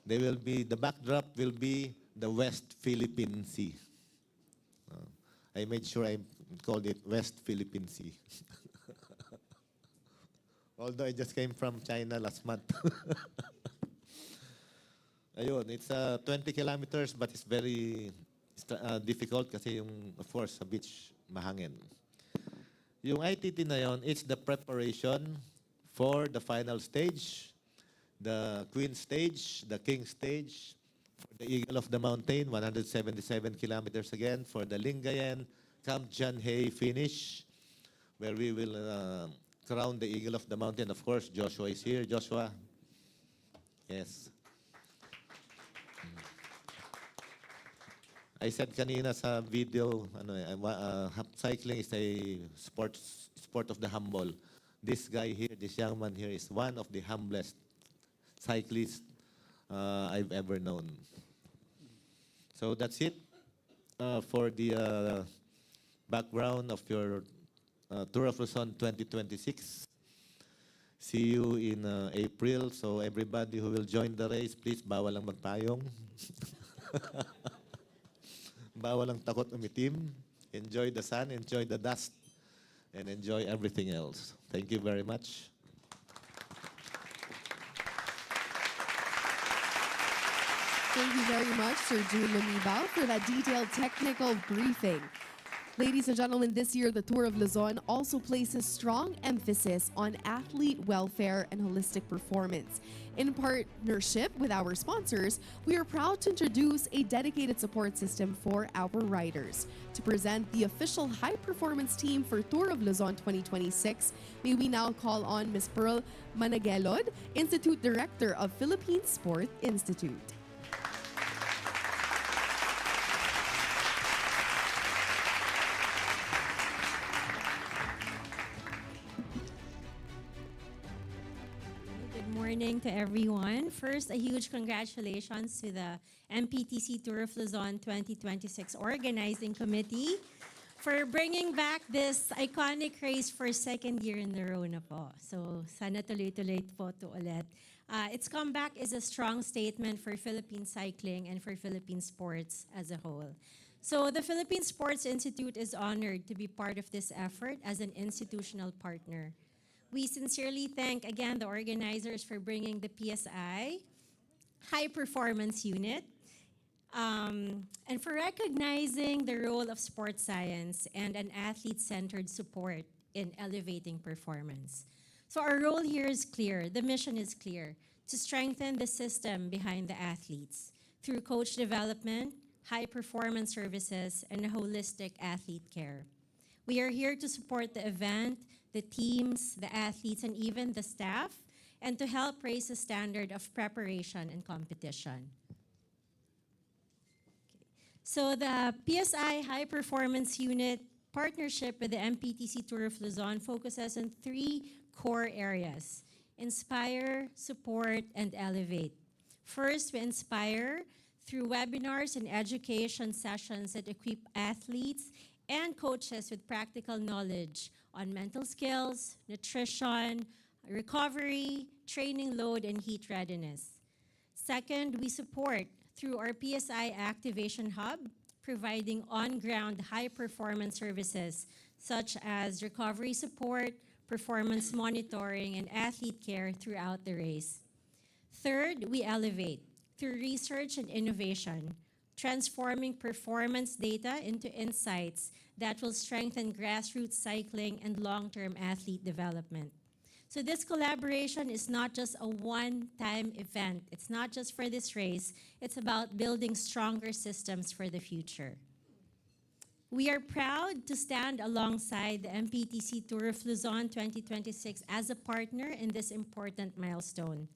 G: The backdrop will be the West Philippine Sea. I made sure I called it West Philippine Sea. Although I just came from China last month. Ayun, it's 20 kilometers but it's very difficult kasi yung, of course, sa beach, mahangin. Yung ITT na yon, it's the preparation for the final stage, the Queen stage, the King stage, for the Eagle of the Mountain, 177 kilometers again, for the Lingayen Camp John Hay finish, where we will crown the Eagle of the Mountain. Of course, Joshua is here. Joshua? Yes. I said kanina sa video, cycling is a sport of the humble. This guy here, this young man here, is one of the humblest cyclists I've ever known. So that's it for the background of your Tour of Luzon 2026. See you in April. So everybody who will join the race, please, bawal lang magpayong. Bawal lang takot umitim. Enjoy the sun, enjoy the dust, and enjoy everything else. Thank you very much.
A: Thank you very much, Sir June Lumibao, for that detailed technical briefing. Ladies and gentlemen, this year the Tour of Luzon also places strong emphasis on athlete welfare and holistic performance. In partnership with our sponsors, we are proud to introduce a dedicated support system for our riders. To present the official high-performance team for Tour of Luzon 2026, may we now call on Ms. Pearl Managelod, Institute Director of Philippine Sport Institute.
H: Morning to everyone. First, a huge congratulations to the MPTC Tour of Luzon 2026 Organizing Committee for bringing back this iconic race for second year in a row na po. So, sana tuloy-tuloy po to ulit. Its comeback is a strong statement for Philippine cycling and for Philippine sports as a whole. So, the Philippine Sports Institute is honored to be part of this effort as an institutional partner. We sincerely thank again the organizers for bringing the PSI High Performance Unit and for recognizing the role of sports science and an athlete-centered support in elevating performance. So our role here is clear, the mission is clear, to strengthen the system behind the athletes through coach development, high-performance services, and holistic athlete care. We are here to support the event, the teams, the athletes, and even the staff, and to help raise the standard of preparation and competition. So the PSI High Performance Unit partnership with the MPTC Tour of Luzon focuses on three core areas: inspire, support, and elevate. First, we inspire through webinars and education sessions that equip athletes and coaches with practical knowledge on mental skills, nutrition, recovery, training load, and heat readiness. Second, we support through our PSI Activation Hub, providing on-ground high-performance services such as recovery support, performance monitoring, and athlete care throughout the race. Third, we elevate through research and innovation, transforming performance data into insights that will strengthen grassroots cycling and long-term athlete development. So this collaboration is not just a one-time event. It's not just for this race. It's about building stronger systems for the future. We are proud to stand alongside the MPTC Tour of Luzon 2026 as a partner in this important milestone.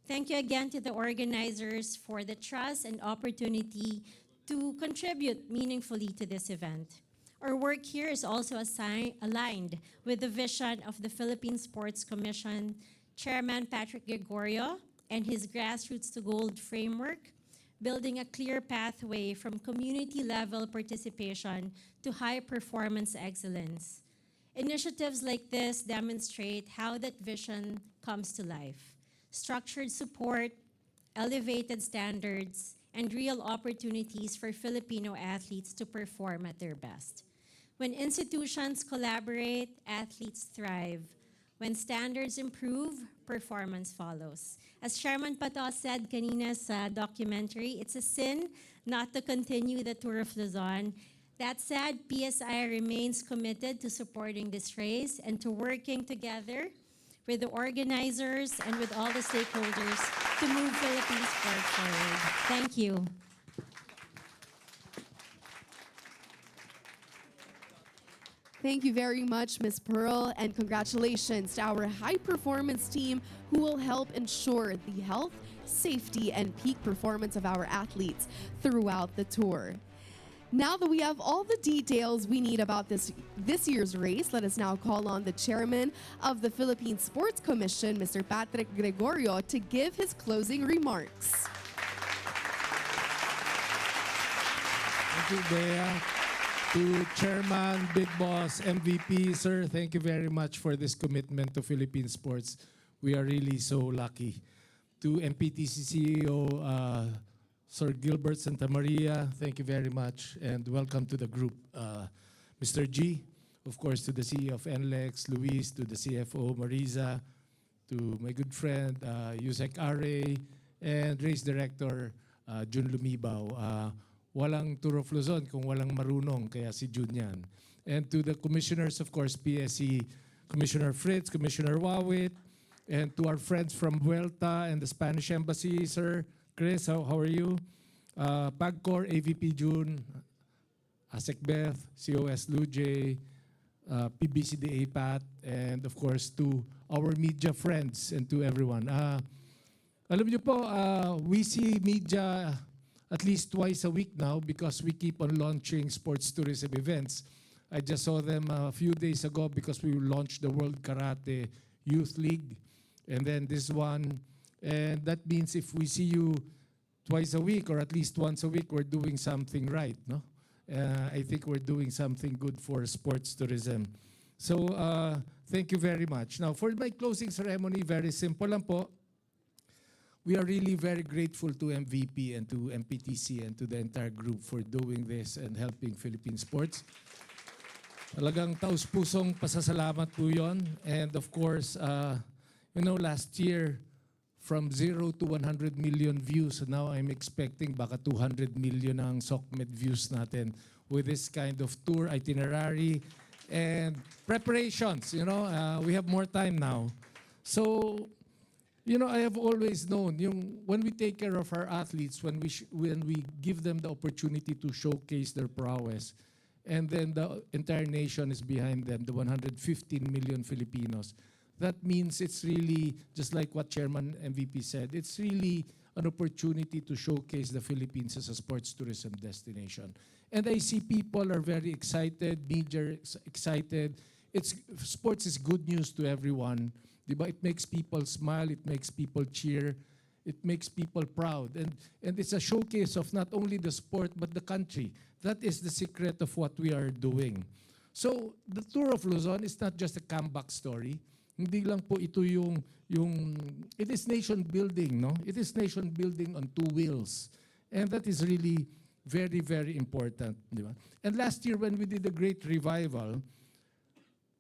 H: Thank you again to the organizers for the trust and opportunity to contribute meaningfully to this event. Our work here is also aligned with the vision of the Philippine Sports Commission, Chairman Patrick Gregorio, and his Grassroots to Gold framework, building a clear pathway from community-level participation to high-performance excellence. Initiatives like this demonstrate how that vision comes to life. Structured support, elevated standards, and real opportunities for Filipino athletes to perform at their best. When institutions collaborate, athletes thrive. When standards improve, performance follows. As Chairman Pato said kanina sa documentary, it's a sin not to continue the Tour of Luzon. That said, PSI remains committed to supporting this race and to working together with the organizers and with all the stakeholders to move Philippine sport forward. Thank you.
A: Thank you very much, Ms. Pearl, and congratulations to our high-performance team who will help ensure the health, safety, and peak performance of our athletes throughout the tour. Now that we have all the details we need about this year's race, let us now call on the chairman of the Philippine Sports Commission, Mr. Patrick Gregorio, to give his closing remarks.
I: Thank you, Bea. To Chairman, Big Boss, MVP, sir, thank you very much for this commitment to Philippine sports. We are really so lucky. To MPTC CEO, Sir Gilbert Santa Maria, thank you very much, and welcome to the group. Mr. G, of course, to the CEO of NLEX, Luis, to the CFO, Marisa, to my good friend, Yusek Are, and Race Director, Jun Lumibaw. Walang Tour of Luzon kung walang marunong, kaya si Jun yan. And to the commissioners, of course, PSC, Commissioner Fritz, Commissioner Wawit, and to our friends from Vuelta and the Spanish Embassy, Sir Chris, how are you? PAGCOR, AVP June, ASEC Beth, COS Luje, PBCDA Pat, and of course to our media friends and to everyone. Alam niyo po, we see media at least twice a week now because we keep on launching sports tourism events. I just saw them a few days ago because we launched the World Karate Youth League, and then this one. And that means if we see you twice a week or at least once a week, we're doing something right, no? I think we're doing something good for sports tourism. So thank you very much. Now for my closing ceremony, very simple lang po. We are really very grateful to MVP and to MPTC and to the entire group for doing this and helping Philippine sports. Talagang taus-pusong pasasalamat po yun. And of course, last year, from 0 to 100 million views, now I'm expecting baka 200 million ang SOCMED views natin with this kind of tour itinerary and preparations. We have more time now. So, I have always known, when we take care of our athletes, when we give them the opportunity to showcase their prowess, and then the entire nation is behind them, the 115 million Filipinos, that means it's really, just like what Chairman MVP said, it's really an opportunity to showcase the Philippines as a sports tourism destination. And I see people are very excited, media excited. Sports is good news to everyone. Diba? It makes people smile, it makes people cheer, it makes people proud. And it's a showcase of not only the sport but the country. That is the secret of what we are doing. So the Tour of Luzon is not just a comeback story. Hindi lang po ito it is nation building, no? It is nation building on two wheels. And that is really very, very important. Diba? And last year when we did a great revival,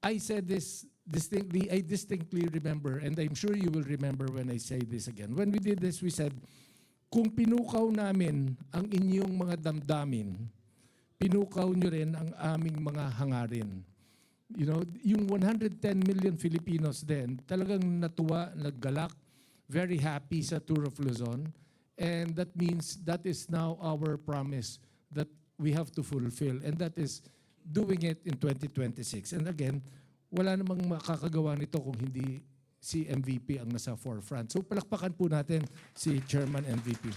I: I said this distinctly, I distinctly remember, and I'm sure you will remember when I say this again. When we did this, we said, kung pinukaw namin ang inyong mga damdamin, pinukaw nyo rin ang aming mga hangarin. You know, yung 110 million Filipinos din, talagang natuwa, naggalak, very happy sa Tour of Luzon. And that means that is now our promise that we have to fulfill. And that is doing it in 2026. And again, wala namang makakagawa nito kung hindi si MVP ang nasa forefront. So palakpakan po natin si Chairman MVP.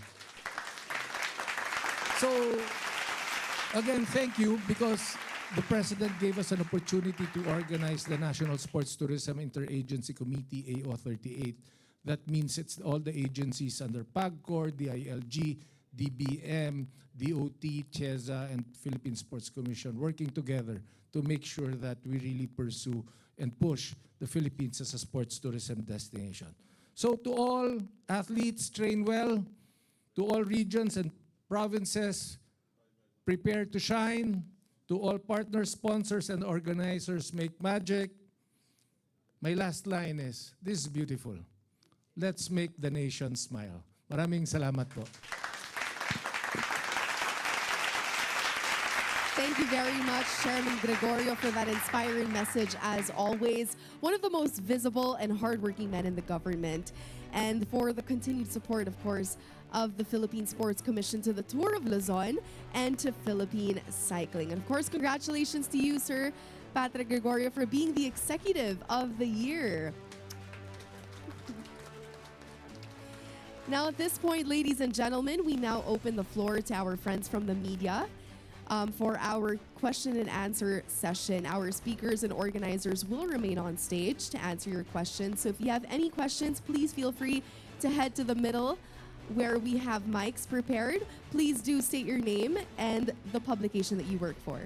I: So, again, thank you because the President gave us an opportunity to organize the National Sports Tourism Interagency Committee, AO38. That means it's all the agencies under PAGCOR, DILG, DBM, DOT, CHESA, and Philippine Sports Commission working together to make sure that we really pursue and push the Philippines as a sports tourism destination. So to all athletes, train well. To all regions and provinces, prepare to shine. To all partners, sponsors, and organizers, make magic. My last line is, this is beautiful. Let's make the nation smile. Maraming salamat po.
A: Thank you very much, Chairman Gregorio, for that inspiring message as always. One of the most visible and hardworking men in the government. And for the continued support, of course, of the Philippine Sports Commission to the Tour of Luzon and to Philippine Cycling. And of course, congratulations to you, Sir Patrick Gregorio, for being the Executive of the Year. Now, at this point, ladies and gentlemen, we now open the floor to our friends from the media for our question and answer session. Our speakers and organizers will remain on stage to answer your questions. So if you have any questions, please feel free to head to the middle where we have mics prepared. Please do state your name and the publication that you work for.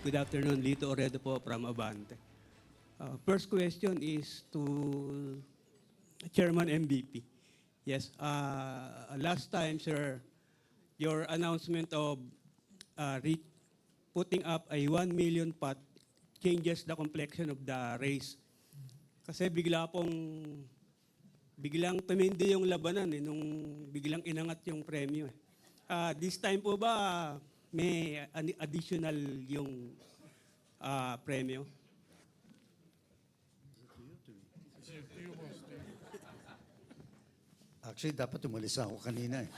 J: Good afternoon, Lito Oredo po from Abante. First question is to Chairman MVP. Yes, last time, sir, your announcement of putting up a 1 million pot changes the complexion of the race. Kasi biglang tumindi yung labanan nung biglang inangat yung premyo. This time po ba may additional yung premyo?
D: Actually, dapat umalis ako kanina eh.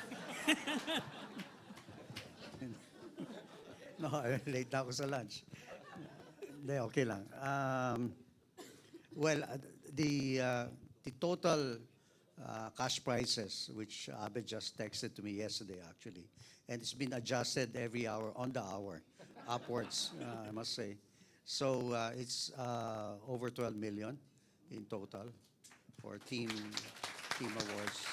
D: No, late na ako sa lunch. Hindi, okay lang. Well, the total cash prices, which Abe just texted to me yesterday, actually, and it's been adjusted every hour, on the hour, upwards, I must say. So it's over 12 million in total for team awards,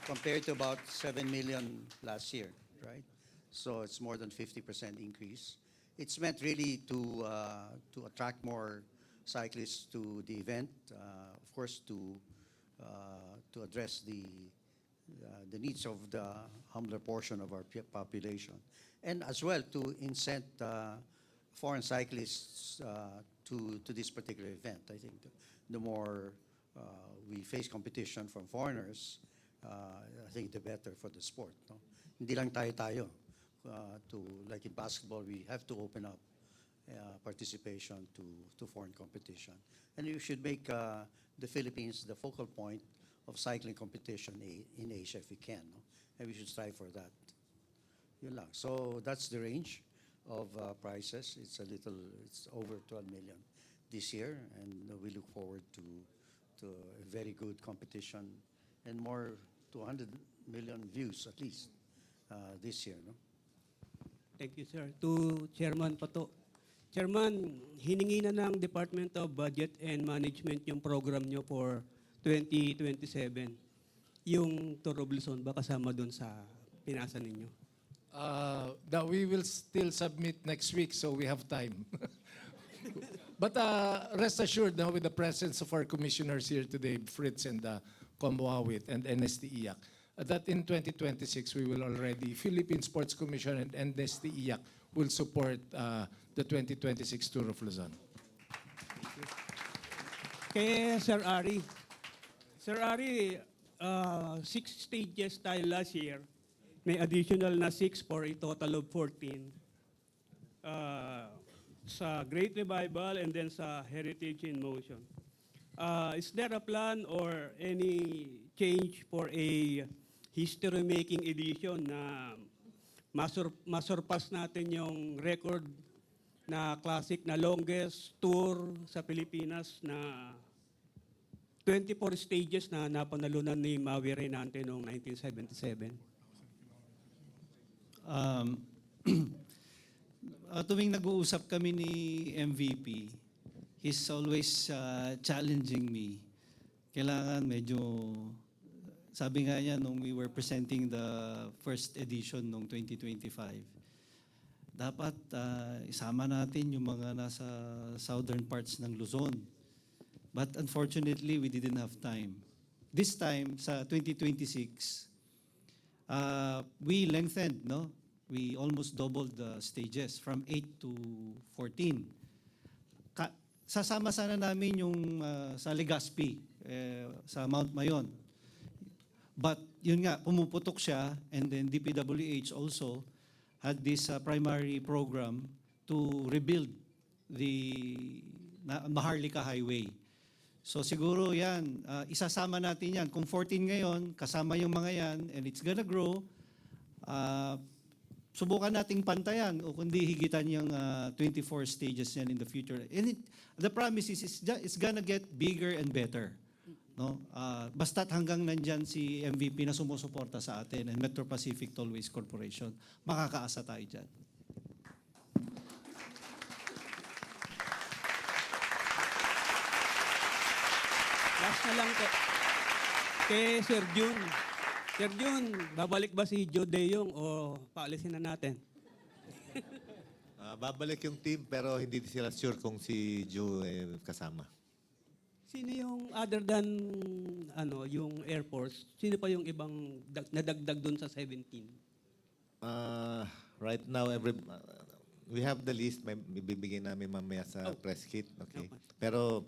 D: compared to about 7 million last year, right? So it's more than 50% increase. It's meant really to attract more cyclists to the event, of course, to address the needs of the humbler portion of our population, and as well to incent foreign cyclists to this particular event. I think the more we face competition from foreigners, I think the better for the sport. No? Hindi lang tayo. Like in basketball, we have to open up participation to foreign competition. And you should make the Philippines the focal point of cycling competition in Asia if we can. No? And we should strive for that. Yun lang. So that's the range of prices. It's over 12 million this year, and we look forward to a very good competition and more, 200 million views at least this year. No?
J: Thank you, sir. To Chairman Pato. Chairman, hiningi na ng Department of Budget and Management yung program nyo for 2027. Yung Tour of Luzon ba kasama doon sa pinasa ninyo?
I: That we will still submit next week, so we have time. But rest assured now with the presence of our commissioners here today, Fritz and Komboawit and NSTIAC, that in 2026 we will already, Philippine Sports Commission and NSTIAC will support the 2026 Tour of Luzon.
J: Kay Sir Ari. Sir Ari, 6 stages tayo last year. May additional na 6 for a total of 14. Sa Great Revival and then sa Heritage in Motion. Is there a plan or any change for a history-making edition na masurpass natin yung record na classic na longest tour sa Pilipinas na 24 stages na napanalunan ni Maui Reynante noong 1977?
B: Tuwing nag-uusap kami ni MVP, he's always challenging me. Kailangan medyo, sabi nga niya nung we were presenting the first edition nung 2025, dapat isama natin yung mga nasa southern parts ng Luzon. But unfortunately, we didn't have time. This time, sa 2026, we lengthened, no? We almost doubled the stages from 8 to 14. Sasama sana namin yung sa Legazpi, sa Mount Mayon. But yun nga, pumuputok siya, and then DPWH also had this primary program to rebuild the Maharlika Highway. So siguro yan, isasama natin yan. Kung 14 ngayon, kasama yung mga yan, and it's gonna grow, subukan nating pantayan o kundi higitan yung 24 stages yan in the future. And the promise is it's gonna get bigger and better. No? Basta't hanggang nandyan si MVP na sumusuporta sa atin and Metro Pacific Tollways Corporation, makakaasa tayo dyan.
J: Last na lang kay Sir Jun. Sir Jun, babalik ba si Joe De Jong o paalisin na natin?
G: Babalik yung team pero hindi sila sure kung si Joe kasama.
J: Sino yung other than yung Air Force? Sino pa yung ibang nadagdag doon sa 17?
G: Right now, we have the list. May bibigyan namin mamaya sa press kit. Okay. Pero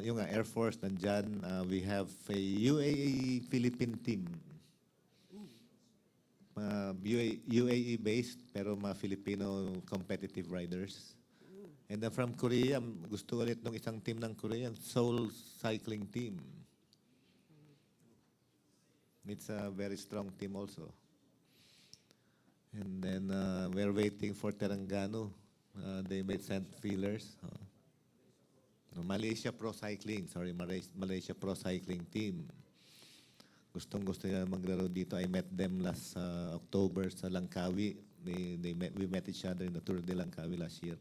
G: yung Air Force nandyan, we have a UAE Philippine team. UAE based pero mga Filipino competitive riders. And then from Korea, gusto ulit ng isang team ng Korean, Seoul Cycling Team. It's a very strong team also. And then we're waiting for Terengganu. They made sent feelers. Malaysia Pro Cycling, Malaysia Pro Cycling Team. Gustong-gusto nila maglaro dito. I met them last October sa Langkawi. We met each other in the Tour de Langkawi last year.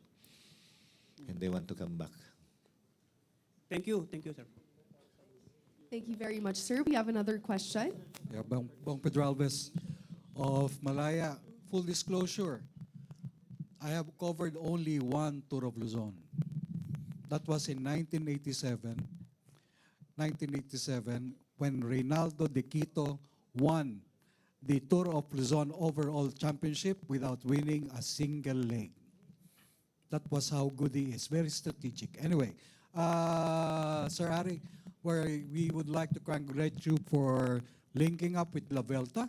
G: And they want to come back.
J: Thank you, sir.
A: Thank you very much, sir. We have another question.
K: Yeah, Bong Pedro Alves of Malaya. Full disclosure, I have covered only one Tour of Luzon. That was in 1987. 1987, when Reynaldo de Quito won the Tour of Luzon overall championship without winning a single leg. That was how good he is. Very strategic. Anyway, Sir Ari, we would like to congratulate you for linking up with La Vuelta,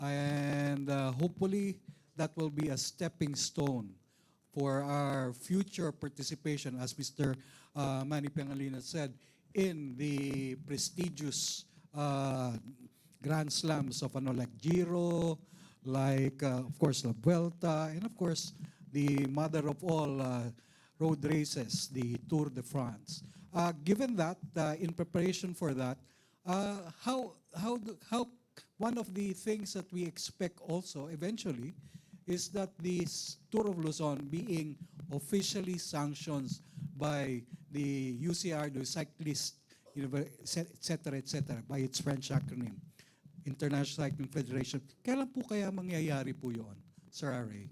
K: and hopefully that will be a stepping stone for our future participation, as Mr. Manny Pangalina said, in the prestigious Grand Slams of like Giro, like of course La Vuelta, and of course the mother of all road races, the Tour de France. Given that, in preparation for that, How one of the things that we expect also eventually is that this Tour of Luzon being officially sanctioned by the UCR, the Cyclist, et cetera, by its French acronym, International Cycling Federation. Kailan po kaya mangyayari po yun, Sir Aray?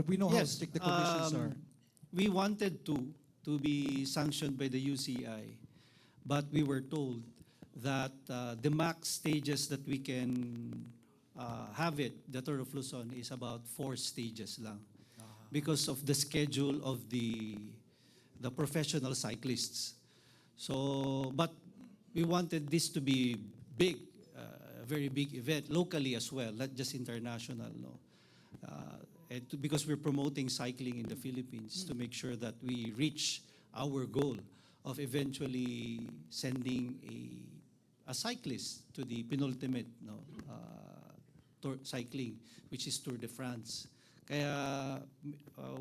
K: We know how strict the conditions are.
B: We wanted to be sanctioned by the UCI, but we were told that the max stages that we can have it, the Tour of Luzon, is about 4 stages lang, because of the schedule of the professional cyclists. So, but we wanted this to be big, a very big event locally as well, not just international. No, because we're promoting cycling in the Philippines to make sure that we reach our goal of eventually sending a cyclist to the penultimate tour cycling, which is Tour de France. Kaya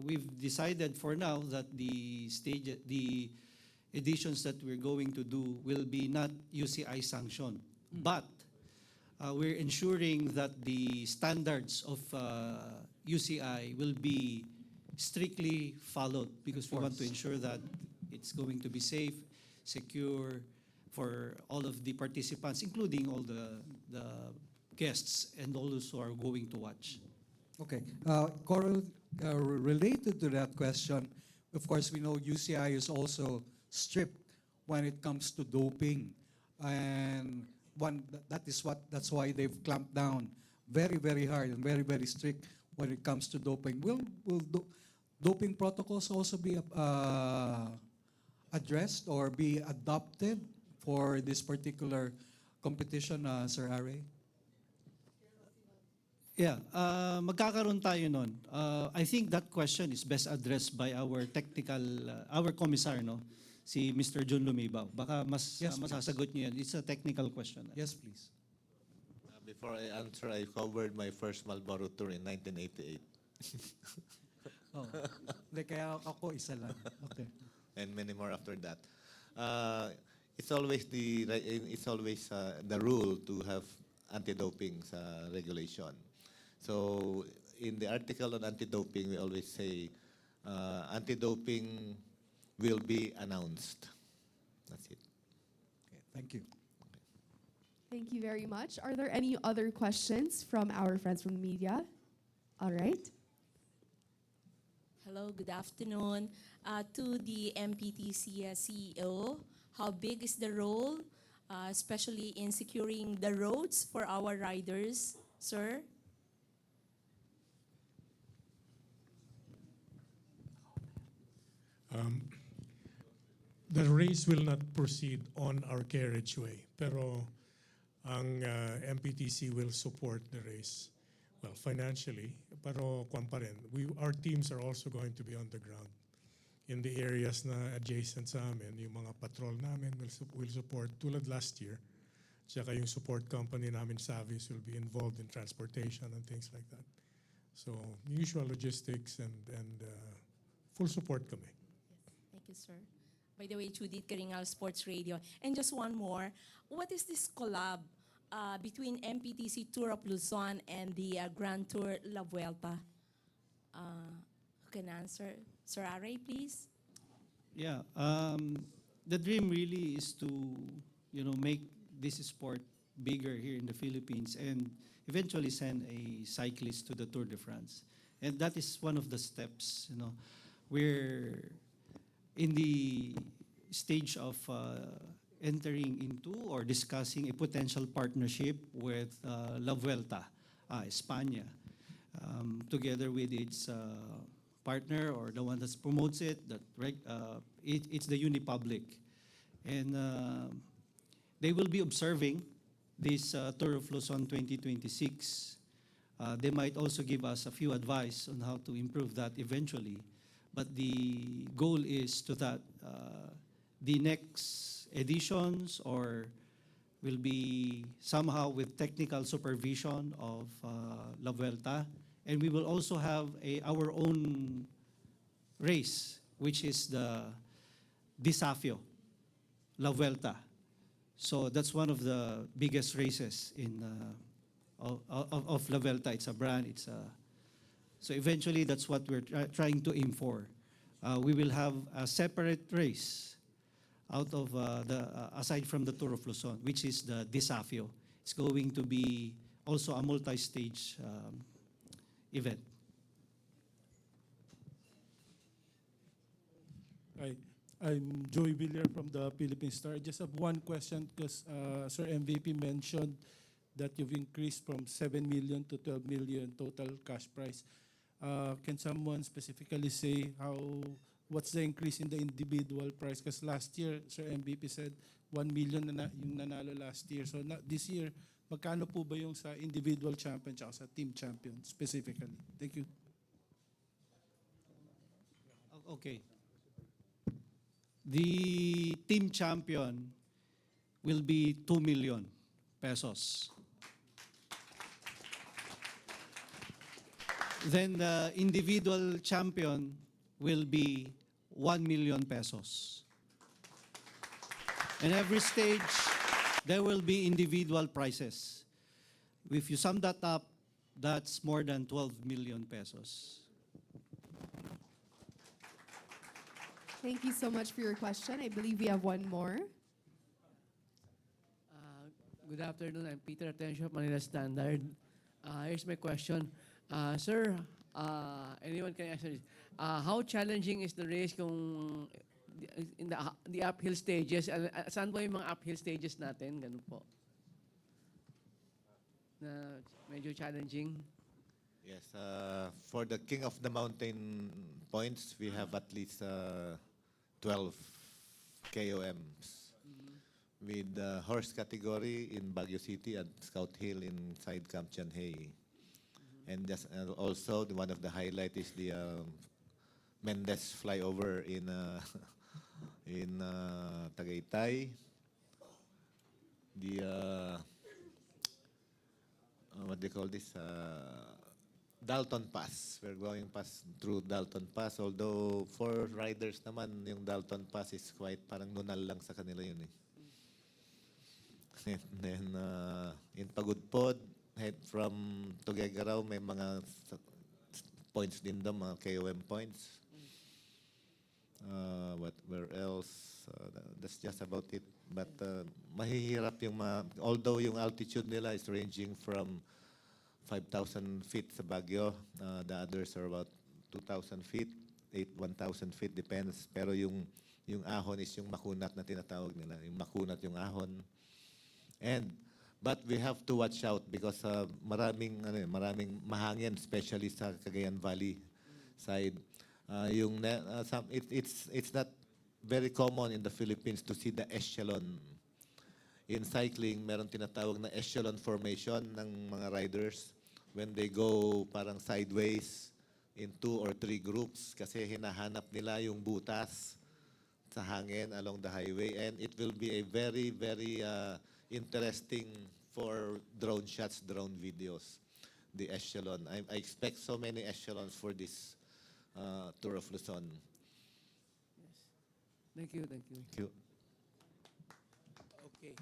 B: we've decided for now that the editions that we're going to do will be not UCI sanctioned, but we're ensuring that the standards of UCI will be strictly followed, because we want to ensure that it's going to be safe, secure for all of the participants, including all the guests and all those who are going to watch.
K: Okay. Related to that question, of course, we know UCI is also strict when it comes to doping, and that's why they've clamped down very, very hard and very, very strict when it comes to doping. Will doping protocols also be addressed or be adopted for this particular competition, Sir Aray?
B: Yeah, magkakaroon tayo nun. I think that question is best addressed by our technical, our commissar, no? Si Mr. John Lumibaw. Baka masasagot niyo yan. It's a technical question.
K: Yes, please.
G: Before I answer, I covered my first Marlboro tour in 1988.
K: Oh. Kaya ako isa lang. Okay.
G: And many more after that. It's always the rule to have anti-doping regulation. So in the article on anti-doping, we always say anti-doping will be announced. That's it.
K: Okay, thank you.
A: Thank you very much. Are there any other questions from our friends from the media? All right.
L: Hello, good afternoon. To the MPTC CEO, how big is the role, especially in securing the roads for our riders, sir?
C: The race will not proceed on our carriageway, pero ang MPTC will support the race, well, financially, pero kwan pa rin. Our teams are also going to be on the ground in the areas na adjacent sa amin. Yung mga patrol namin will support, tulad last year. Tsaka yung support company namin, Savis, will be involved in transportation and things like that. So, usual logistics and full support kami.
L: Thank you, sir. By the way, Judith Karingal, Sports Radio. And just one more. What is this collab between MPTC Tour of Luzon and the Grand Tour La Vuelta? Who can answer? Sir Aray, please.
B: Yeah, the dream really is to, make this sport bigger here in the Philippines and eventually send a cyclist to the Tour de France. And that is one of the steps, We're in the stage of entering into or discussing a potential partnership with La Vuelta, España, together with its partner or the one that promotes it, it's the Unipublic. And they will be observing this Tour of Luzon 2026. They might also give us a few advice on how to improve that eventually. But the goal is to that the next editions will be somehow with technical supervision of La Vuelta. And we will also have our own race, which is the Desafio. La Vuelta. So that's one of the biggest races in of La Vuelta. It's a brand. So eventually that's what we're trying to aim for. We will have a separate race out of aside from the Tour of Luzon, which is the Desafio. It's going to be also a multi-stage event.
M: Hi, I'm Joey Villar from the Philippine Star. I just have one question because Sir MVP mentioned that you've increased from 7 million to 12 million total cash prize. Can someone specifically say what's the increase in the individual prize? Because last year, Sir MVP said 1 million yung nanalo last year. So this year, magkano po ba yung sa individual champion at sa team champion specifically? Thank you.
B: Okay. The team champion will be 2 million pesos. Then the individual champion will be 1 million pesos. And every stage, there will be individual prizes. If you sum that up, that's more than 12 million pesos.
A: Thank you so much for your question. I believe we have one more.
N: Good afternoon. I'm Peter Atensio of Manila Standard. Here's my question. Sir, anyone can answer this. How challenging is the race kung in the uphill stages? Saan po yung mga uphill stages natin? Ganun po. Na medyo challenging.
G: Yes, for the King of the Mountain points, we have at least 12 KOMs. With the horse category in Baguio City and Scout Hill inside Camp Chanhay. And also, one of the highlight is the Mendez flyover in Tagaytay. The what they call this? Dalton Pass. We're going through Dalton Pass. Although for riders naman, yung Dalton Pass is quite parang nunal lang sa kanila yun eh. And then in Pagudpod, head from Tuguegarao, may mga points din doon, mga KOM points. Where else? That's just about it. But mahihirap yung although yung altitude nila is ranging from 5,000 feet sa Baguio, the others are about 2,000 feet, 1,000 feet, depends. Pero yung ahon is yung makunat na tinatawag nila. Yung makunat yung ahon. But we have to watch out because maraming mahangin, especially sa Cagayan Valley side. It's not very common in the Philippines to see the echelon. In cycling, meron tinatawag na echelon formation ng mga riders when they go parang sideways in 2 or 3 groups kasi hinahanap nila yung butas sa hangin along the highway, and it will be a very, very interesting for drone shots, drone videos, the echelon. I expect so many echelons for this Tour of Luzon.
N: Thank you. Thank you.
G: Thank you.
O: Okay.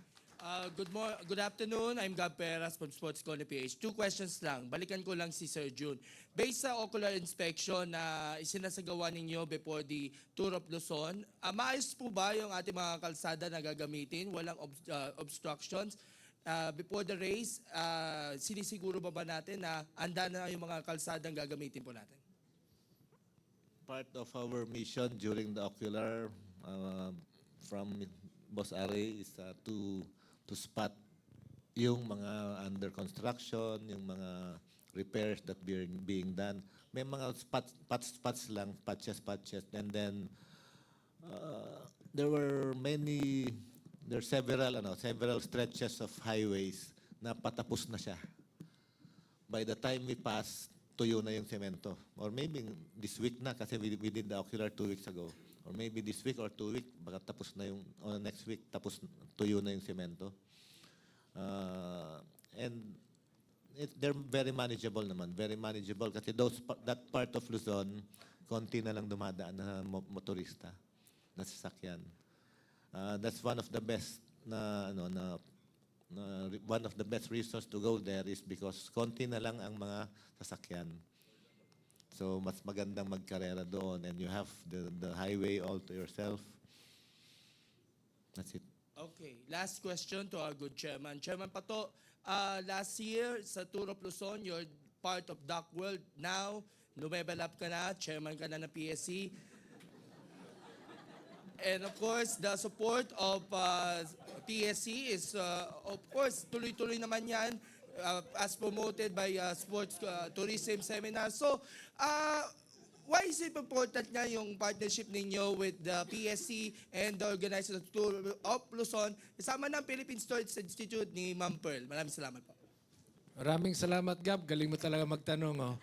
O: Good afternoon. I'm Gab Peras from Sports Corner PH. 2 questions lang. Balikan ko lang si Sir June. Based sa ocular inspection na isinasagawa ninyo before the Tour of Luzon, maayos po ba yung ating mga kalsada na gagamitin? Walang obstructions? Before the race, sinisiguro ba natin na handa na yung mga kalsadang gagamitin po natin?
G: Part of our mission during the ocular from Boss Ari is to spot yung mga under construction, yung mga repairs that being done. May mga spots lang, patches, and then there are several stretches of highways na patapos na siya. By the time we pass, tuyo na yung semento. Or maybe this week na kasi we did the ocular 2 weeks ago. Or maybe this week or 2 weeks, baka tapos na yung, or next week, tapos tuyo na yung semento. And they're very manageable naman. Very manageable kasi that part of Luzon, konti na lang dumadaan na motorista na sasakyan. That's one of the best one of the best reasons to go there is because konti na lang ang mga sasakyan. So mas magandang magkarera doon and you have the highway all to yourself. That's it.
O: Okay, last question to our good chairman. Chairman Pato, last year sa Tour of Luzon, you're part of Duck World. Now, lumevel up ka na, chairman ka na ng PSC. And of course, the support of PSC is, of course, tuloy-tuloy naman yan as promoted by Sports Tourism Seminar. So, why is it important nga yung partnership ninyo with the PSC and the organizer of the Tour of Luzon, kasama ng Philippine Storage Institute ni Ma'am Pearl? Maraming salamat po.
I: Maraming salamat, Gab. Galing mo talaga magtanong. Oh.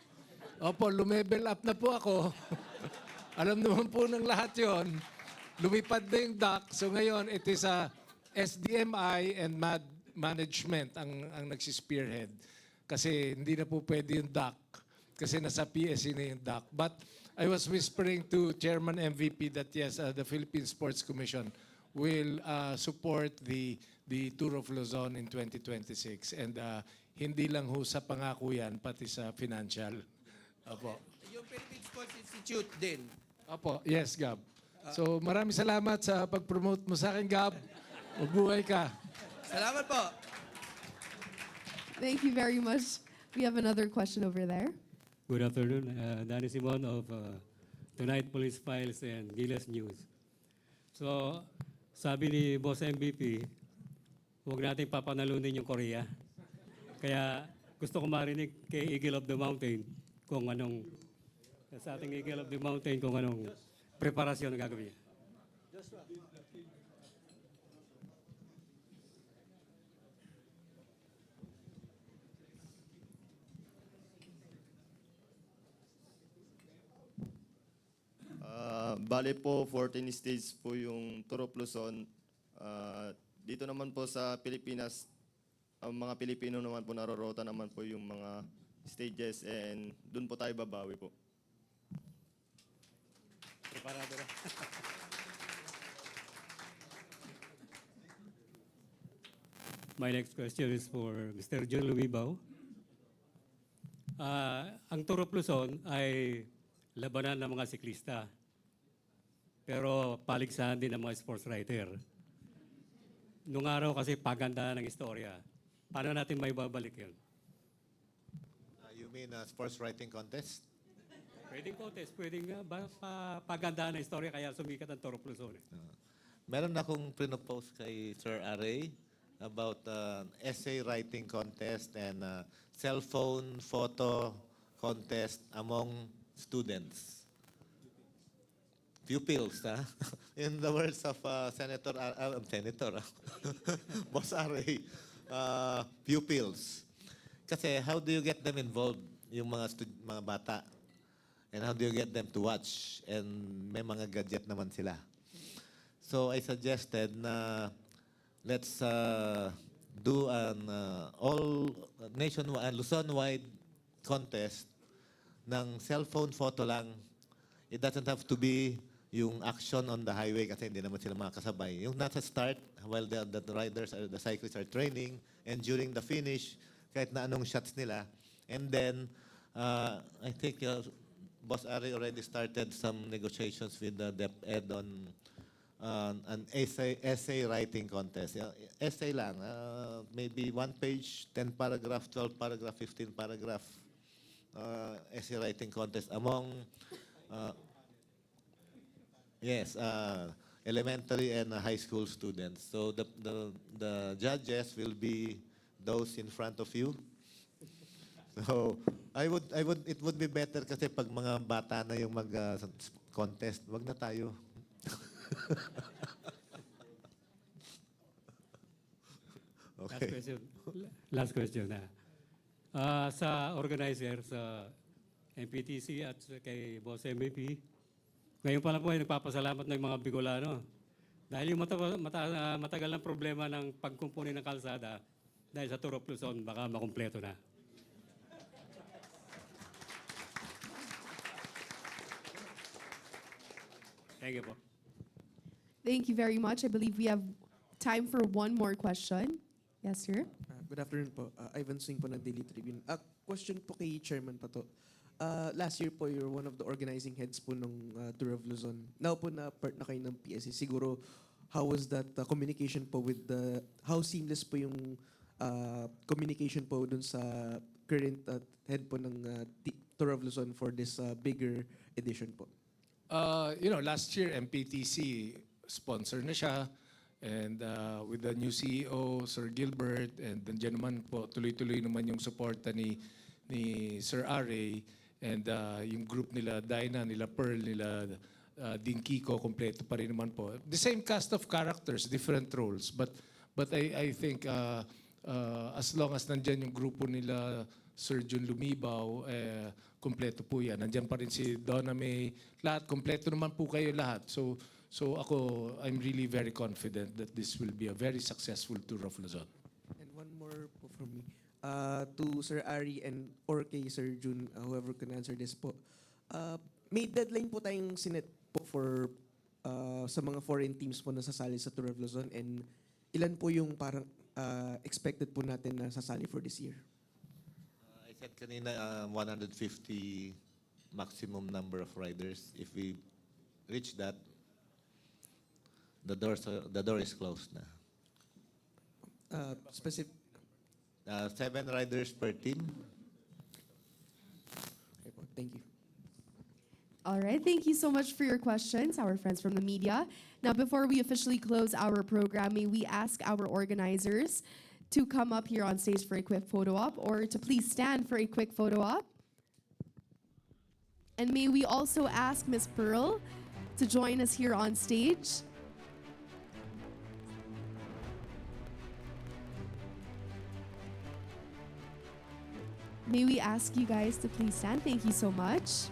I: Opo, lumevel up na po ako. Alam naman po ng lahat yon. Lumipad na yung DAC. So ngayon, it is a SDMI and management ang nagsispearhead. Kasi hindi na po pwede yung DAC. Kasi nasa PSC na yung DAC. But I was whispering to Chairman MVP that yes, the Philippine Sports Commission will support the Tour of Luzon in 2026. And hindi lang ho sa pangako yan, pati sa financial. Opo.
O: Yung Philippine Sports Institute din.
I: Opo, yes, Gab. So maraming salamat sa pag-promote mo sa akin, Gab. Mabuhay ka.
O: Salamat po.
A: Thank you very much. We have another question over there.
P: Good afternoon. Danny Simon of Tonight Police Files and Gilas News. So, sabi ni Boss MVP, huwag natin papanalunin yung Korea. Kaya gusto ko marinig kay Eagle of the Mountain kung anong, sa ating Eagle of the Mountain kung anong preparasyon na gagawin niya.
Q: Bale po, 14 states po yung Tour of Luzon. Dito naman po sa Pilipinas, ang mga Pilipino naman po narorota naman po yung mga stages and doon po tayo babawi po.
P: Preparado na. My next question is for Mr. John Lumibao. Ang Tour of Luzon ay labanan ng mga siklista. Pero paligsahan din ng mga sports writer. Nung araw kasi paganda ng istorya. Paano natin may babalik yun?
G: You mean a sports writing contest?
P: Pwedeng contest, pwedeng paganda ng istorya kaya sumikat ang Tour of Luzon.
G: Meron akong pinopost kay Sir Aray about essay writing contest and cellphone photo contest among students. Pupils, in the words of Senator Boss Aray, pupils. Kasi how do you get them involved, yung mga bata? And how do you get them to watch? And may mga gadget naman sila. So I suggested na let's do an all nationwide, Luzon-wide contest ng cellphone photo lang. It doesn't have to be yung action on the highway kasi hindi naman sila makakasabay. Yung nasa start, while the riders, the cyclists are training, and during the finish, kahit na anong shots nila. And then, I think Boss Ari already started some negotiations with the DepEd on an essay writing contest. Essay lang, maybe 1 page, 10 paragraph, 12 paragraph, 15 paragraph essay writing contest among elementary and high school students. So the judges will be those in front of you. So it would be better kasi pag mga bata na yung mag-contest, wag na tayo.
P: Okay. Last question na. Sa organizer, sa MPTC at kay Boss MVP, ngayon pa lang po ay nagpapasalamat ng mga Bicolano. Dahil yung matagal ng problema ng pagkumpuni ng kalsada, dahil sa Tour of Luzon, baka makumpleto na. Thank you po.
A: Thank you very much. I believe we have time for one more question. Yes, sir.
R: Good afternoon po. Ivan Swing po ng Daily Tribune. Question po kay Chairman Pato. Last year po, you're one of the organizing heads po ng Tour of Luzon. Now po na part na kayo ng PSA. Siguro, how was that communication po with how seamless po yung communication po dun sa current head po ng Tour of Luzon for this bigger edition po?
I: Last year, MPTC sponsor na siya. And with the new CEO, Sir Gilbert, and nandiyan naman po, tuloy-tuloy naman yung suporta ni Sir Are, and yung group nila, Dinah, nila Pearl, nila Dean Kiko, kompleto pa rin naman po. The same cast of characters, different roles. But I think as long as nandiyan yung grupo nila, Sir Jun Lumibaw, kompleto po yan. Nandiyan pa rin si Donna May, lahat, kompleto naman po kayo lahat. So ako, I'm really very confident that this will be a very successful Tour of Luzon.
R: And one more po from me. To Sir Ari or kay Sir Jun, whoever can answer this po. May deadline po tayong sinet po for sa mga foreign teams po na sasali sa Tour of Luzon, and ilan po yung parang expected po natin na sasali for this year?
G: I said kanina 150 maximum number of riders. If we reach that, the door is closed na.
R: Specific
G: 7 riders per team.
R: Okay po, thank you.
A: All right, thank you so much for your questions, our friends from the media. Now, before we officially close our program, may we ask our organizers to come up here on stage for a quick photo op, or to please stand for a quick photo op. And may we also ask Ms. Pearl to join us here on stage. May we ask you guys to please stand? Thank you so much.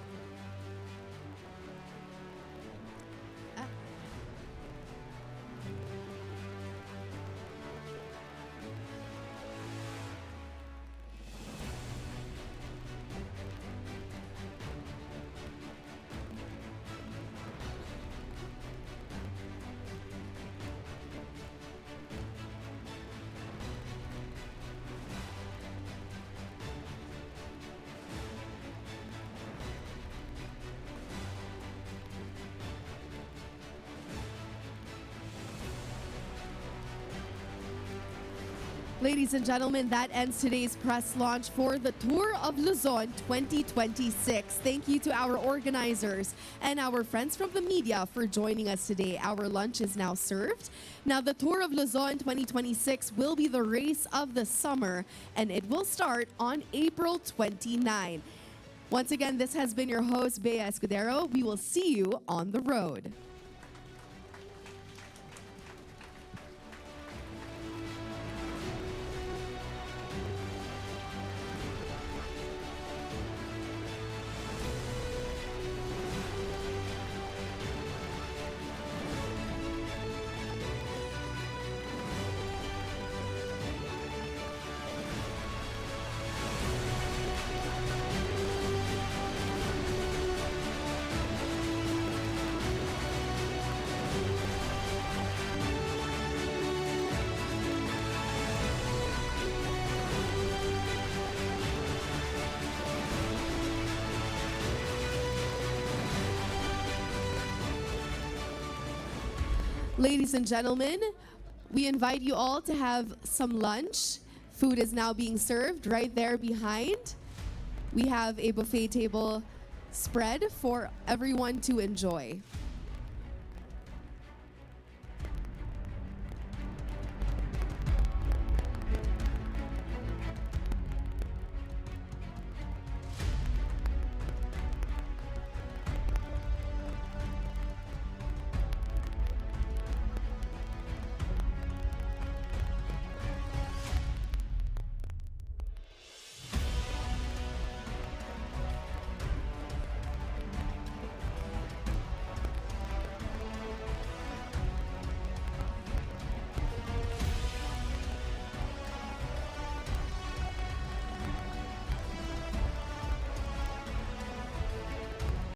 A: Ladies and gentlemen, that ends today's press launch for the Tour of Luzon 2026. Thank you to our organizers and our friends from the media for joining us today. Our lunch is now served. Now, the Tour of Luzon 2026 will be the race of the summer, and it will start on April 29. Once again, this has been your host, Bea Escudero. We will see you on the road. Ladies and gentlemen, we invite you all to have some lunch. Food is now being served right there behind. We have a buffet table spread for everyone to enjoy.